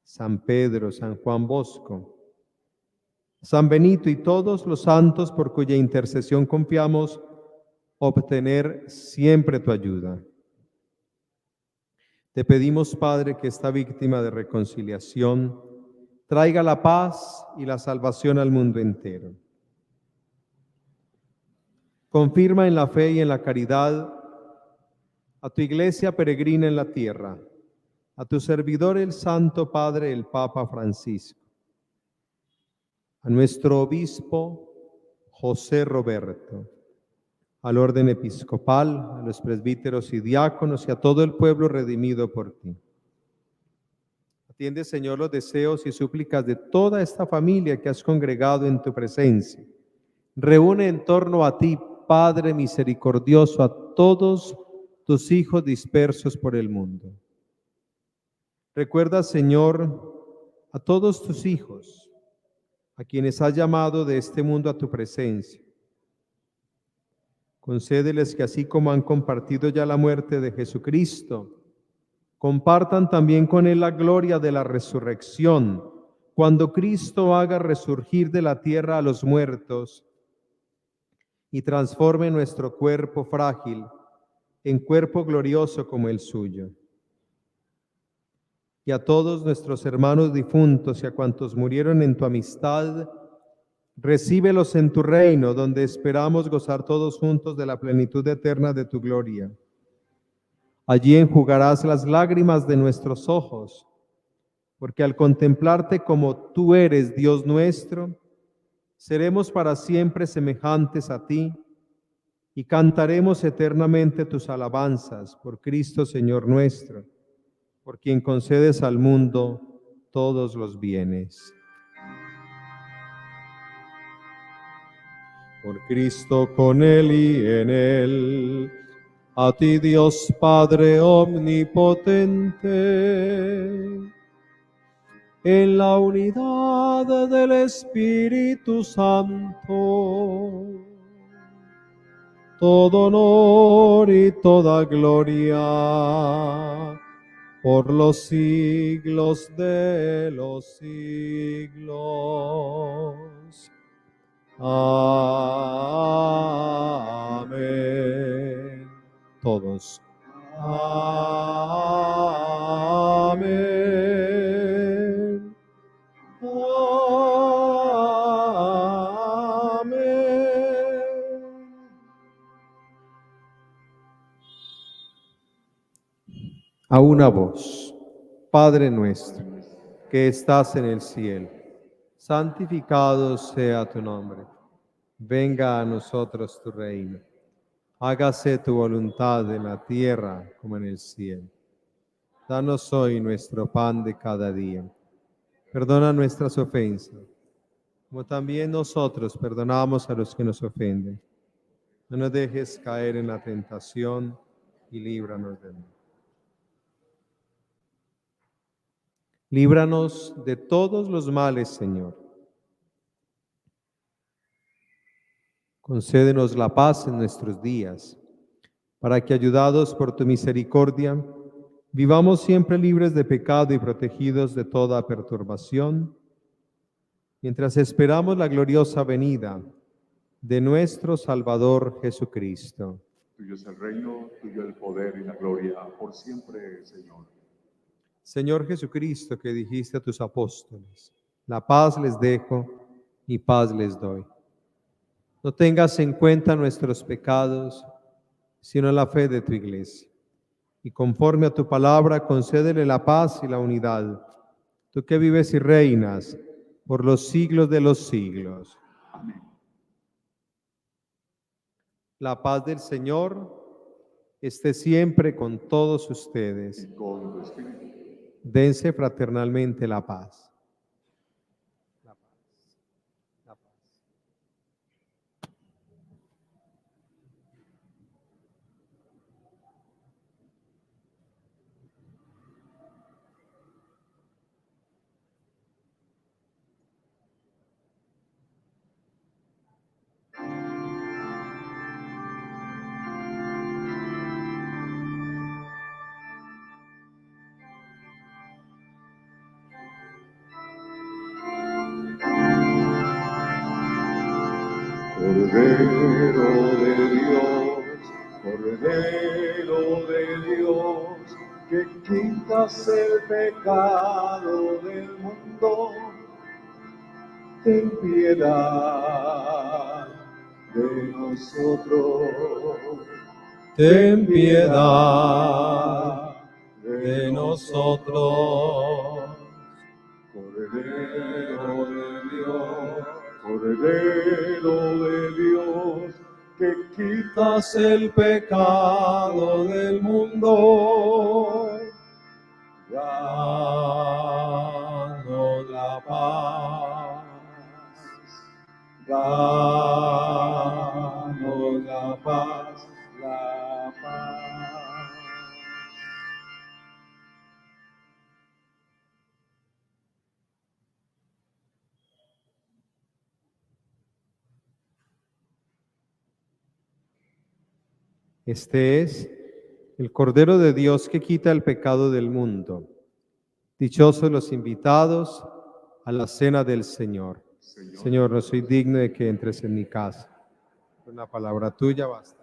San Pedro, San Juan Bosco, San Benito y todos los santos por cuya intercesión confiamos obtener siempre tu ayuda. Te pedimos, Padre, que esta víctima de reconciliación traiga la paz y la salvación al mundo entero. Confirma en la fe y en la caridad a tu iglesia peregrina en la tierra, a tu servidor el Santo Padre, el Papa Francisco, a nuestro obispo José Roberto, al orden episcopal, a los presbíteros y diáconos y a todo el pueblo redimido por ti. Atiende, Señor, los deseos y súplicas de toda esta familia que has congregado en tu presencia. Reúne en torno a ti, Padre misericordioso, a todos tus hijos dispersos por el mundo. Recuerda, Señor, a todos tus hijos, a quienes has llamado de este mundo a tu presencia. Concédeles que así como han compartido ya la muerte de Jesucristo, compartan también con él la gloria de la resurrección, cuando Cristo haga resurgir de la tierra a los muertos y transforme nuestro cuerpo frágil en cuerpo glorioso como el suyo. Y a todos nuestros hermanos difuntos y a cuantos murieron en tu amistad, recíbelos en tu reino, donde esperamos gozar todos juntos de la plenitud eterna de tu gloria. Allí enjugarás las lágrimas de nuestros ojos, porque al contemplarte como tú eres, Dios nuestro, seremos para siempre semejantes a ti y cantaremos eternamente tus alabanzas por Cristo Señor nuestro, por quien concedes al mundo todos los bienes. Por Cristo, con Él y en Él, a ti Dios Padre omnipotente, en la unidad del Espíritu Santo, todo honor y toda gloria por los siglos de los siglos. Amén. Todos. Amén. Amén. A una voz. Padre nuestro, que estás en el cielo, santificado sea tu nombre. Venga a nosotros tu reino. Hágase tu voluntad en la tierra como en el cielo. Danos hoy nuestro pan de cada día. Perdona nuestras ofensas, como también nosotros perdonamos a los que nos ofenden. No nos dejes caer en la tentación y líbranos del mal. Líbranos de todos los males, Señor. Concédenos la paz en nuestros días, para que, ayudados por tu misericordia, vivamos siempre libres de pecado y protegidos de toda perturbación, mientras esperamos la gloriosa venida de nuestro Salvador Jesucristo. Tuyo es el reino, tuyo el poder y la gloria, por siempre, Señor. Señor Jesucristo, que dijiste a tus apóstoles, la paz les dejo, mi paz les doy. No tengas en cuenta nuestros pecados, sino la fe de tu Iglesia. Y conforme a tu palabra, concédele la paz y la unidad, tú que vives y reinas por los siglos de los siglos. Amén. La paz del Señor esté siempre con todos ustedes. Y con tu espíritu. Dense fraternalmente la paz. La paz. La paz. Cordero de Dios, que quitas el pecado del mundo, ten piedad de nosotros. Ten piedad de nosotros. Cordero de Dios, Cordero de Dios, que quitas El pecado del mundo. Danos la paz. Danos la paz, la paz. Este es el Cordero de Dios que quita el pecado del mundo. Dichosos los invitados a la cena del Señor. Señor, no soy digno de que entres en mi casa. Una palabra tuya basta.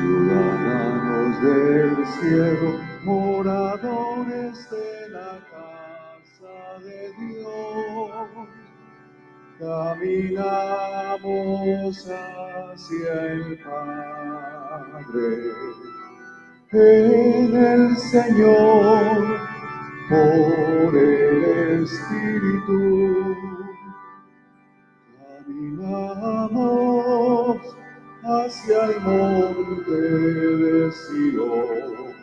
Ciudadanos del cielo, moradores de la casa de Dios, caminamos hacia el Padre. En el Señor, por el Espíritu, caminamos hacia el monte de Sion,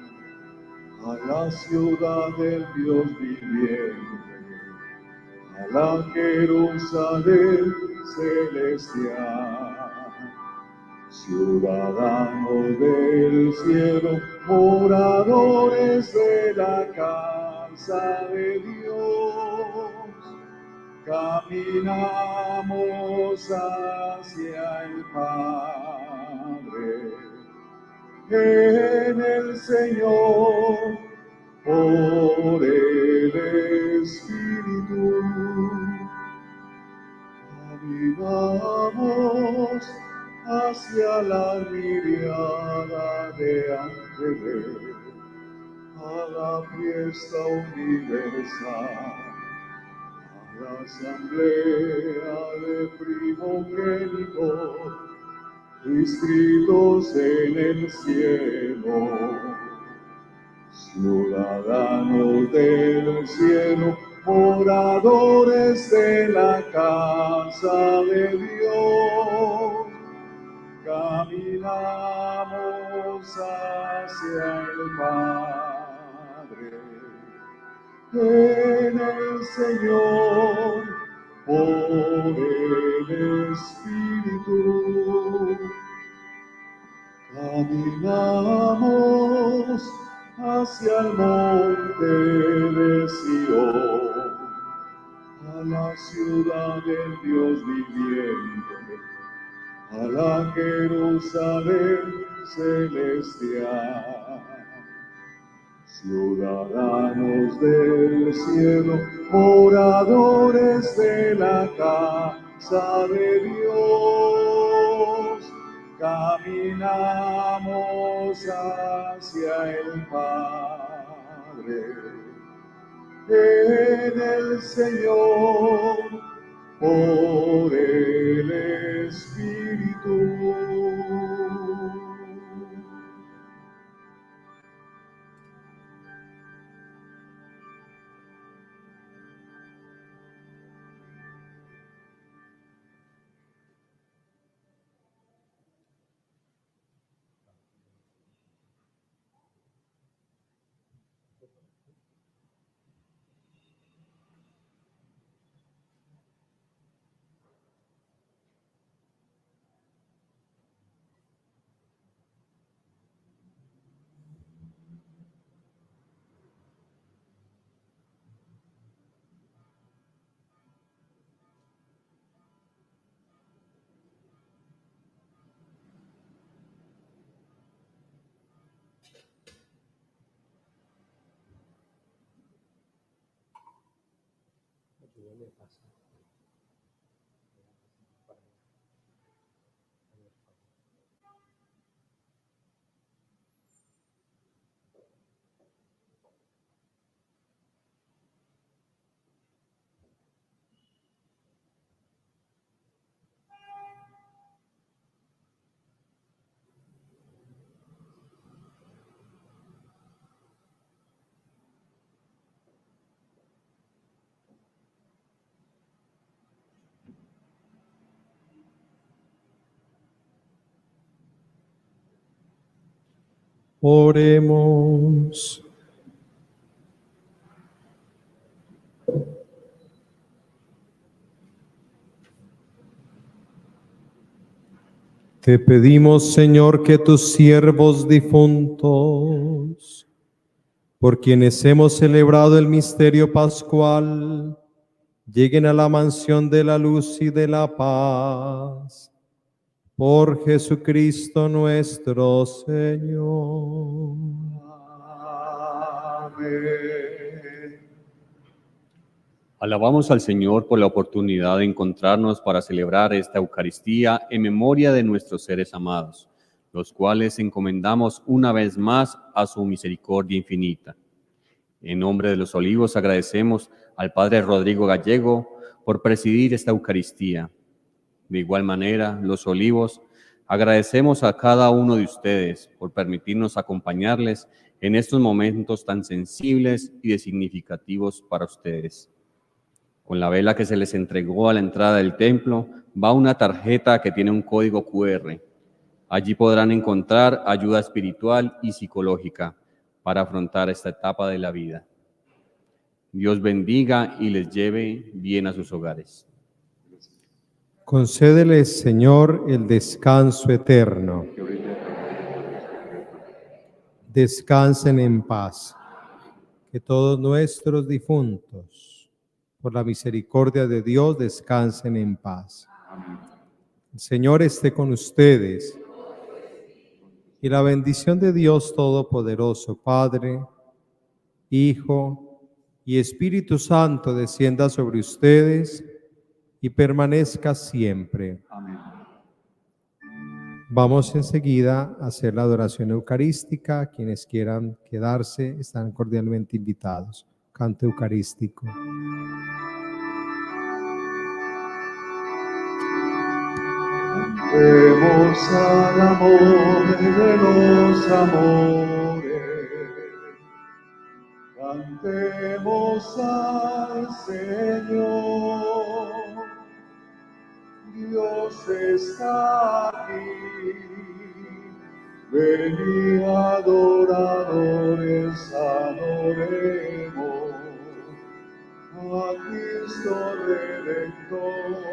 a la ciudad del Dios viviente, a la Jerusalén celestial. Ciudadanos del cielo, moradores de la casa de Dios, caminamos hacia el Padre. En el Señor, por el Espíritu, caminamos hacia la mirada de ángeles, a la fiesta universal, a la asamblea de primogénitos, inscritos en el cielo. Ciudadanos del cielo, moradores de la casa de Dios, caminamos hacia el Padre. En el Señor, por el Espíritu, caminamos hacia el monte de Sion, a la ciudad del Dios viviente, a la Jerusalén celestial. Ciudadanos del cielo, moradores de la casa de Dios, caminamos hacia el Padre. En el Señor, por el Espíritu. Oremos. Te pedimos, Señor, que tus siervos difuntos, por quienes hemos celebrado el misterio pascual, lleguen a la mansión de la luz y de la paz. Por Jesucristo nuestro Señor. Amén. Alabamos al Señor por la oportunidad de encontrarnos para celebrar esta Eucaristía en memoria de nuestros seres amados, los cuales encomendamos una vez más a su misericordia infinita. En nombre de los Olivos agradecemos al Padre Rodrigo Gallego por presidir esta Eucaristía. De igual manera, los Olivos agradecemos a cada uno de ustedes por permitirnos acompañarles en estos momentos tan sensibles y de significativos para ustedes. Con la vela que se les entregó a la entrada del templo va una tarjeta que tiene un código QR. Allí podrán encontrar ayuda espiritual y psicológica para afrontar esta etapa de la vida. Dios bendiga y les lleve bien a sus hogares. Concédeles, Señor, el descanso eterno. Descansen en paz. Que todos nuestros difuntos, por la misericordia de Dios, descansen en paz. El Señor esté con ustedes. Y la bendición de Dios Todopoderoso, Padre, Hijo y Espíritu Santo descienda sobre ustedes y permanezca siempre. Amén. Vamos enseguida a hacer la adoración eucarística. Quienes quieran quedarse están cordialmente invitados. Canto eucarístico. Cantemos al amor de los amores, cantemos al Señor. Dios está aquí, venid adoradores, adoremos a Cristo Redentor.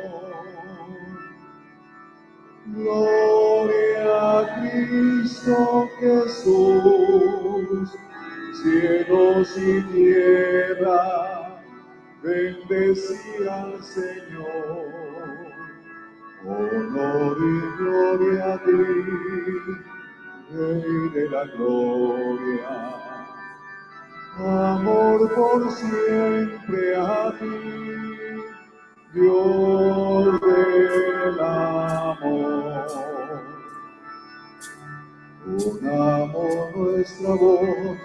Gloria a Cristo Jesús, cielos y tierra, bendecid al Señor. Honor y gloria a ti, Rey de la gloria. Amor por siempre a ti, Dios del amor. Unamos nuestra voz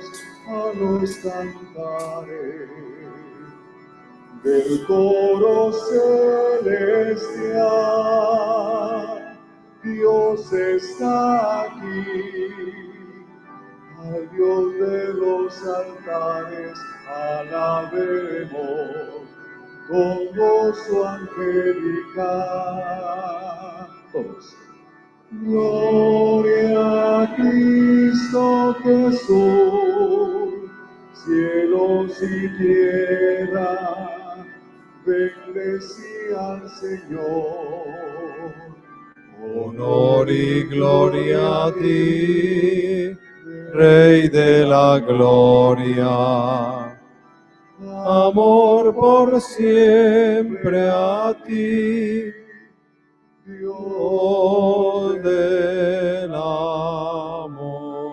a los cantares del coro celestial. Dios está aquí, al Dios de los altares alabemos con gozo angelical. Todos. Gloria a Cristo Jesús, cielos y tierra, bendecid al Señor. Honor y gloria a ti, Rey de la gloria. Amor por siempre a ti, Dios del amor.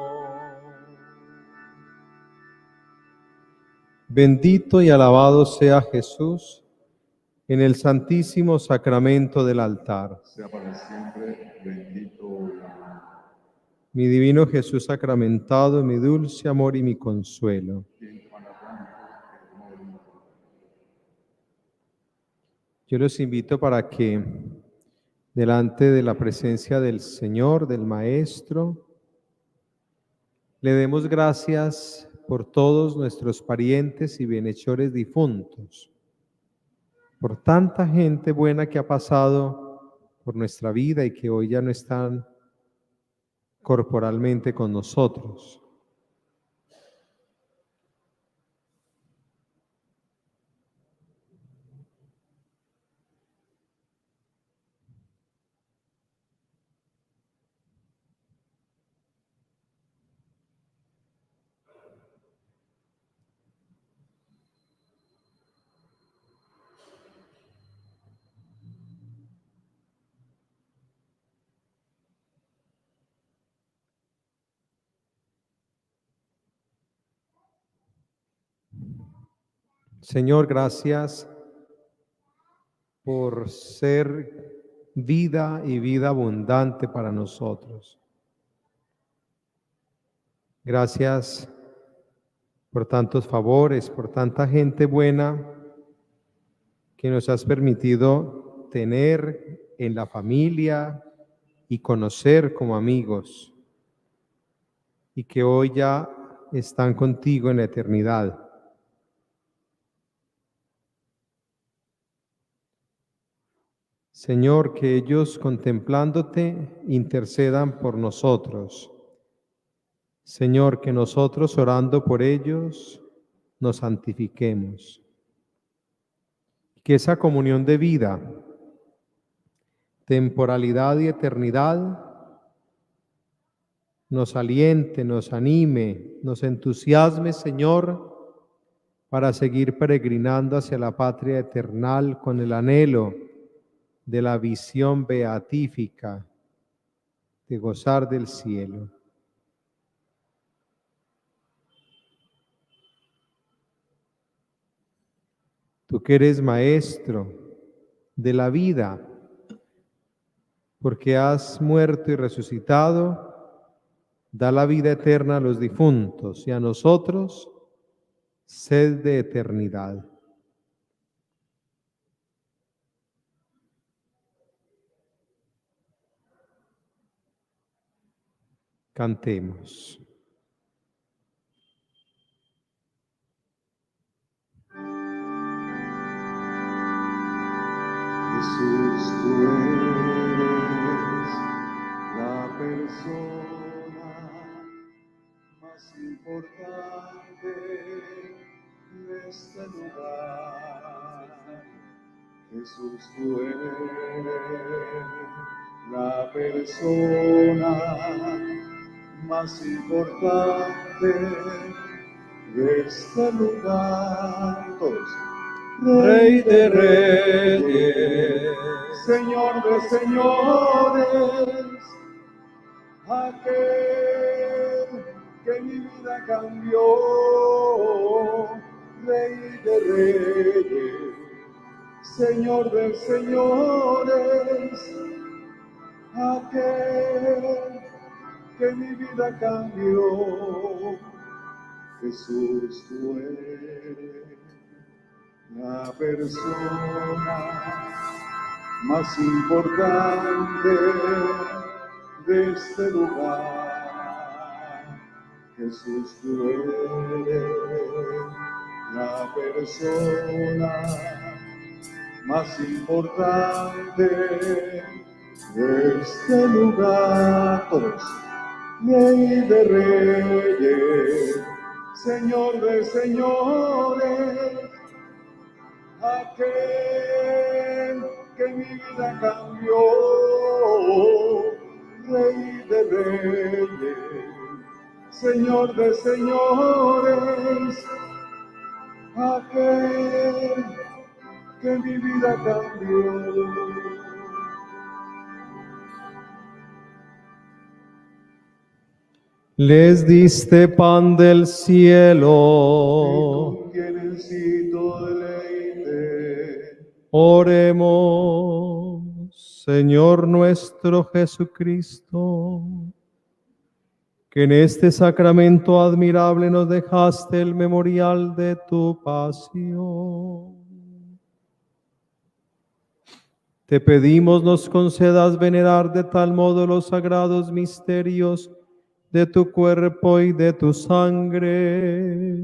Bendito y alabado sea Jesús, en el santísimo sacramento del altar. sea para siempre bendito y amado. Mi divino Jesús sacramentado, mi dulce amor y mi consuelo. Quien te manda tanto, el amor y el Yo los invito para que delante de la presencia del Señor, del Maestro, le demos gracias por todos nuestros parientes y bienhechores difuntos, por tanta gente buena que ha pasado por nuestra vida y que hoy ya no están corporalmente con nosotros. Señor, gracias por ser vida y vida abundante para nosotros. Gracias por tantos favores, por tanta gente buena que nos has permitido tener en la familia y conocer como amigos, y que hoy ya están contigo en la eternidad. Señor, que ellos contemplándote intercedan por nosotros. Señor, que nosotros orando por ellos nos santifiquemos. Que esa comunión de vida, temporalidad y eternidad nos aliente, nos anime, nos entusiasme, Señor, para seguir peregrinando hacia la patria eternal con el anhelo de la visión beatífica, de gozar del cielo. Tú que eres maestro de la vida, porque has muerto y resucitado, da la vida eterna a los difuntos y a nosotros sed de eternidad. Cantemos. Jesús, tú eres la persona más importante de este lugar. Jesús, tú eres la persona más importante de este lugar. Todos. Rey de reyes, Señor de señores, aquel que mi vida cambió, Rey de reyes, Señor de señores, aquel que mi vida cambió. Jesús, tú eres la persona más importante de este lugar. Jesús, tú eres la persona más importante de este lugar. Todos. Rey de reyes, Señor de señores, aquel que mi vida cambió, Rey de reyes, Señor de señores, aquel que mi vida cambió. les diste pan del cielo. Quierecito deleite Oremos, Señor nuestro Jesucristo, que en este sacramento admirable nos dejaste el memorial de tu pasión. Te pedimos nos concedas venerar de tal modo los sagrados misterios de tu cuerpo y de tu sangre,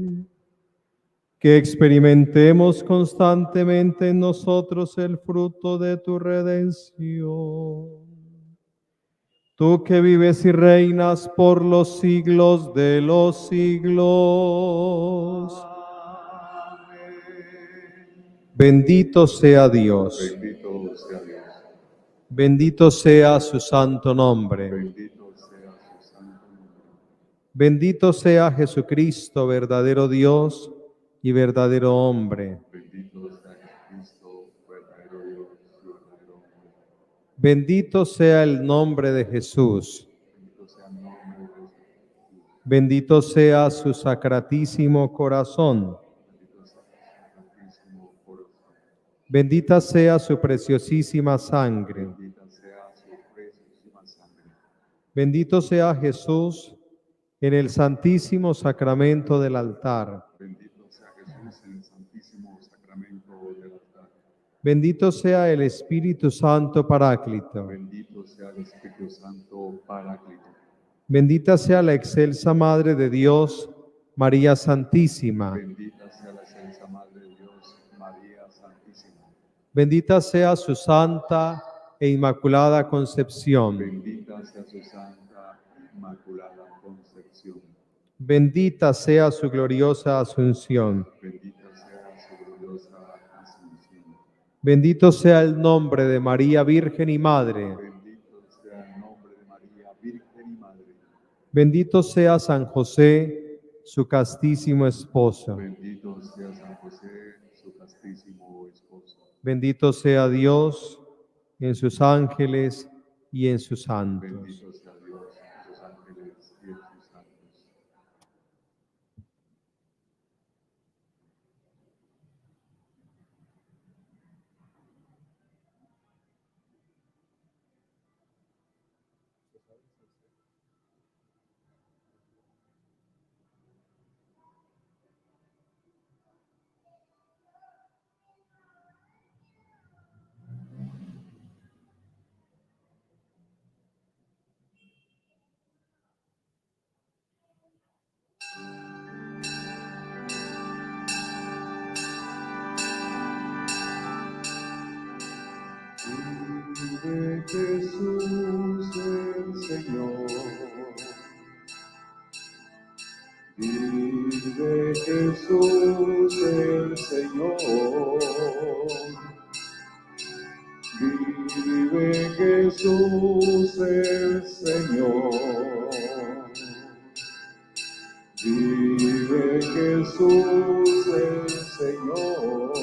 que experimentemos constantemente en nosotros el fruto de tu redención. Tú que vives y reinas por los siglos de los siglos. Bendito sea Dios. Bendito sea Dios. Bendito sea su santo nombre. Bendito sea su santo nombre. Bendito sea Jesucristo, verdadero Dios y verdadero hombre. Bendito sea Jesucristo, verdadero Dios y verdadero hombre. Bendito sea el nombre de Jesús. Bendito sea el nombre de Jesús. Bendito sea su sacratísimo corazón. Bendito sea su santísimo corazón. Bendita sea su preciosísima sangre. Bendita sea su preciosísima sangre. Bendito sea Jesús en el santísimo sacramento del altar. Bendito sea Jesús en el santísimo sacramento del altar. Bendito sea el Espíritu Santo Paráclito. Bendito sea el Espíritu Santo Paráclito. Bendita sea la excelsa Madre de Dios, María Santísima. Bendita sea la excelsa Madre de Dios, María Santísima. Bendita sea su santa e inmaculada concepción. Bendita sea su santa, inmaculada concepción. Bendita sea su gloriosa asunción. Bendita sea su gloriosa asunción. Bendito sea el nombre de María Virgen y Madre. Bendito sea el nombre de María, Virgen y Madre. Bendito sea San José, su castísimo esposo. Bendito sea San José, su castísimo esposo. Bendito sea Dios en sus ángeles y en sus santos. Bendito sea Dios, en sus ángeles y en sus santos. Vive Jesús el Señor. Vive Jesús el Señor. Vive Jesús el Señor. Vive Jesús el Señor.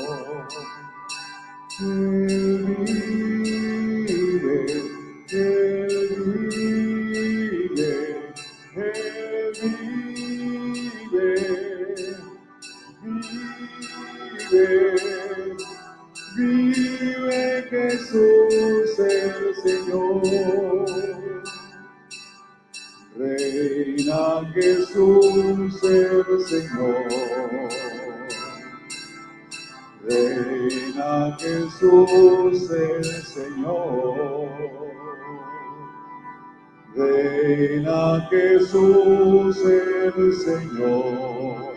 Él vive, Él vive, Él vive, vive Jesús el Señor. Reina Jesús el Señor. Reina Jesús el Señor. Reina Jesús el Señor.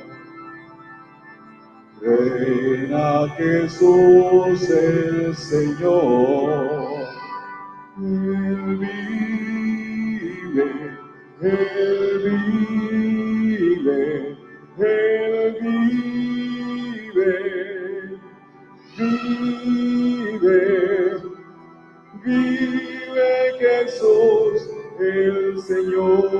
Reina Jesús el Señor. Él vive, Él vive, Él vive, vive, vive Jesús el Señor.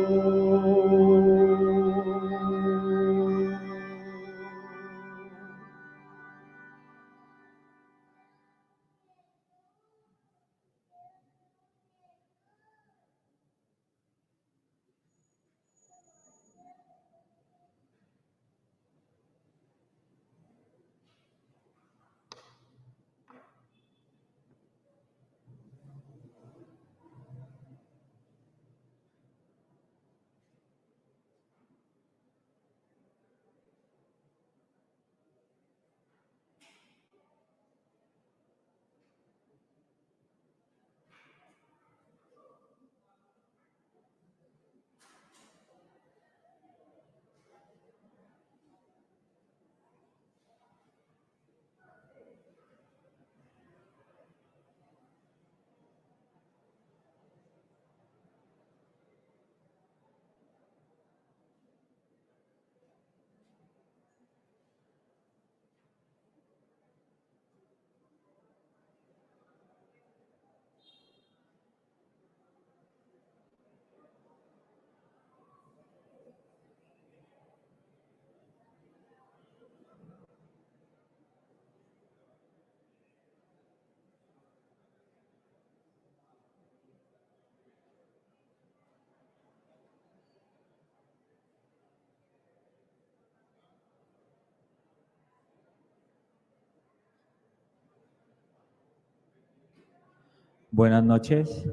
Buenas noches.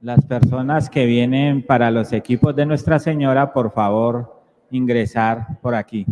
Las personas que vienen para los equipos de Nuestra Señora, por favor, ingresar por aquí.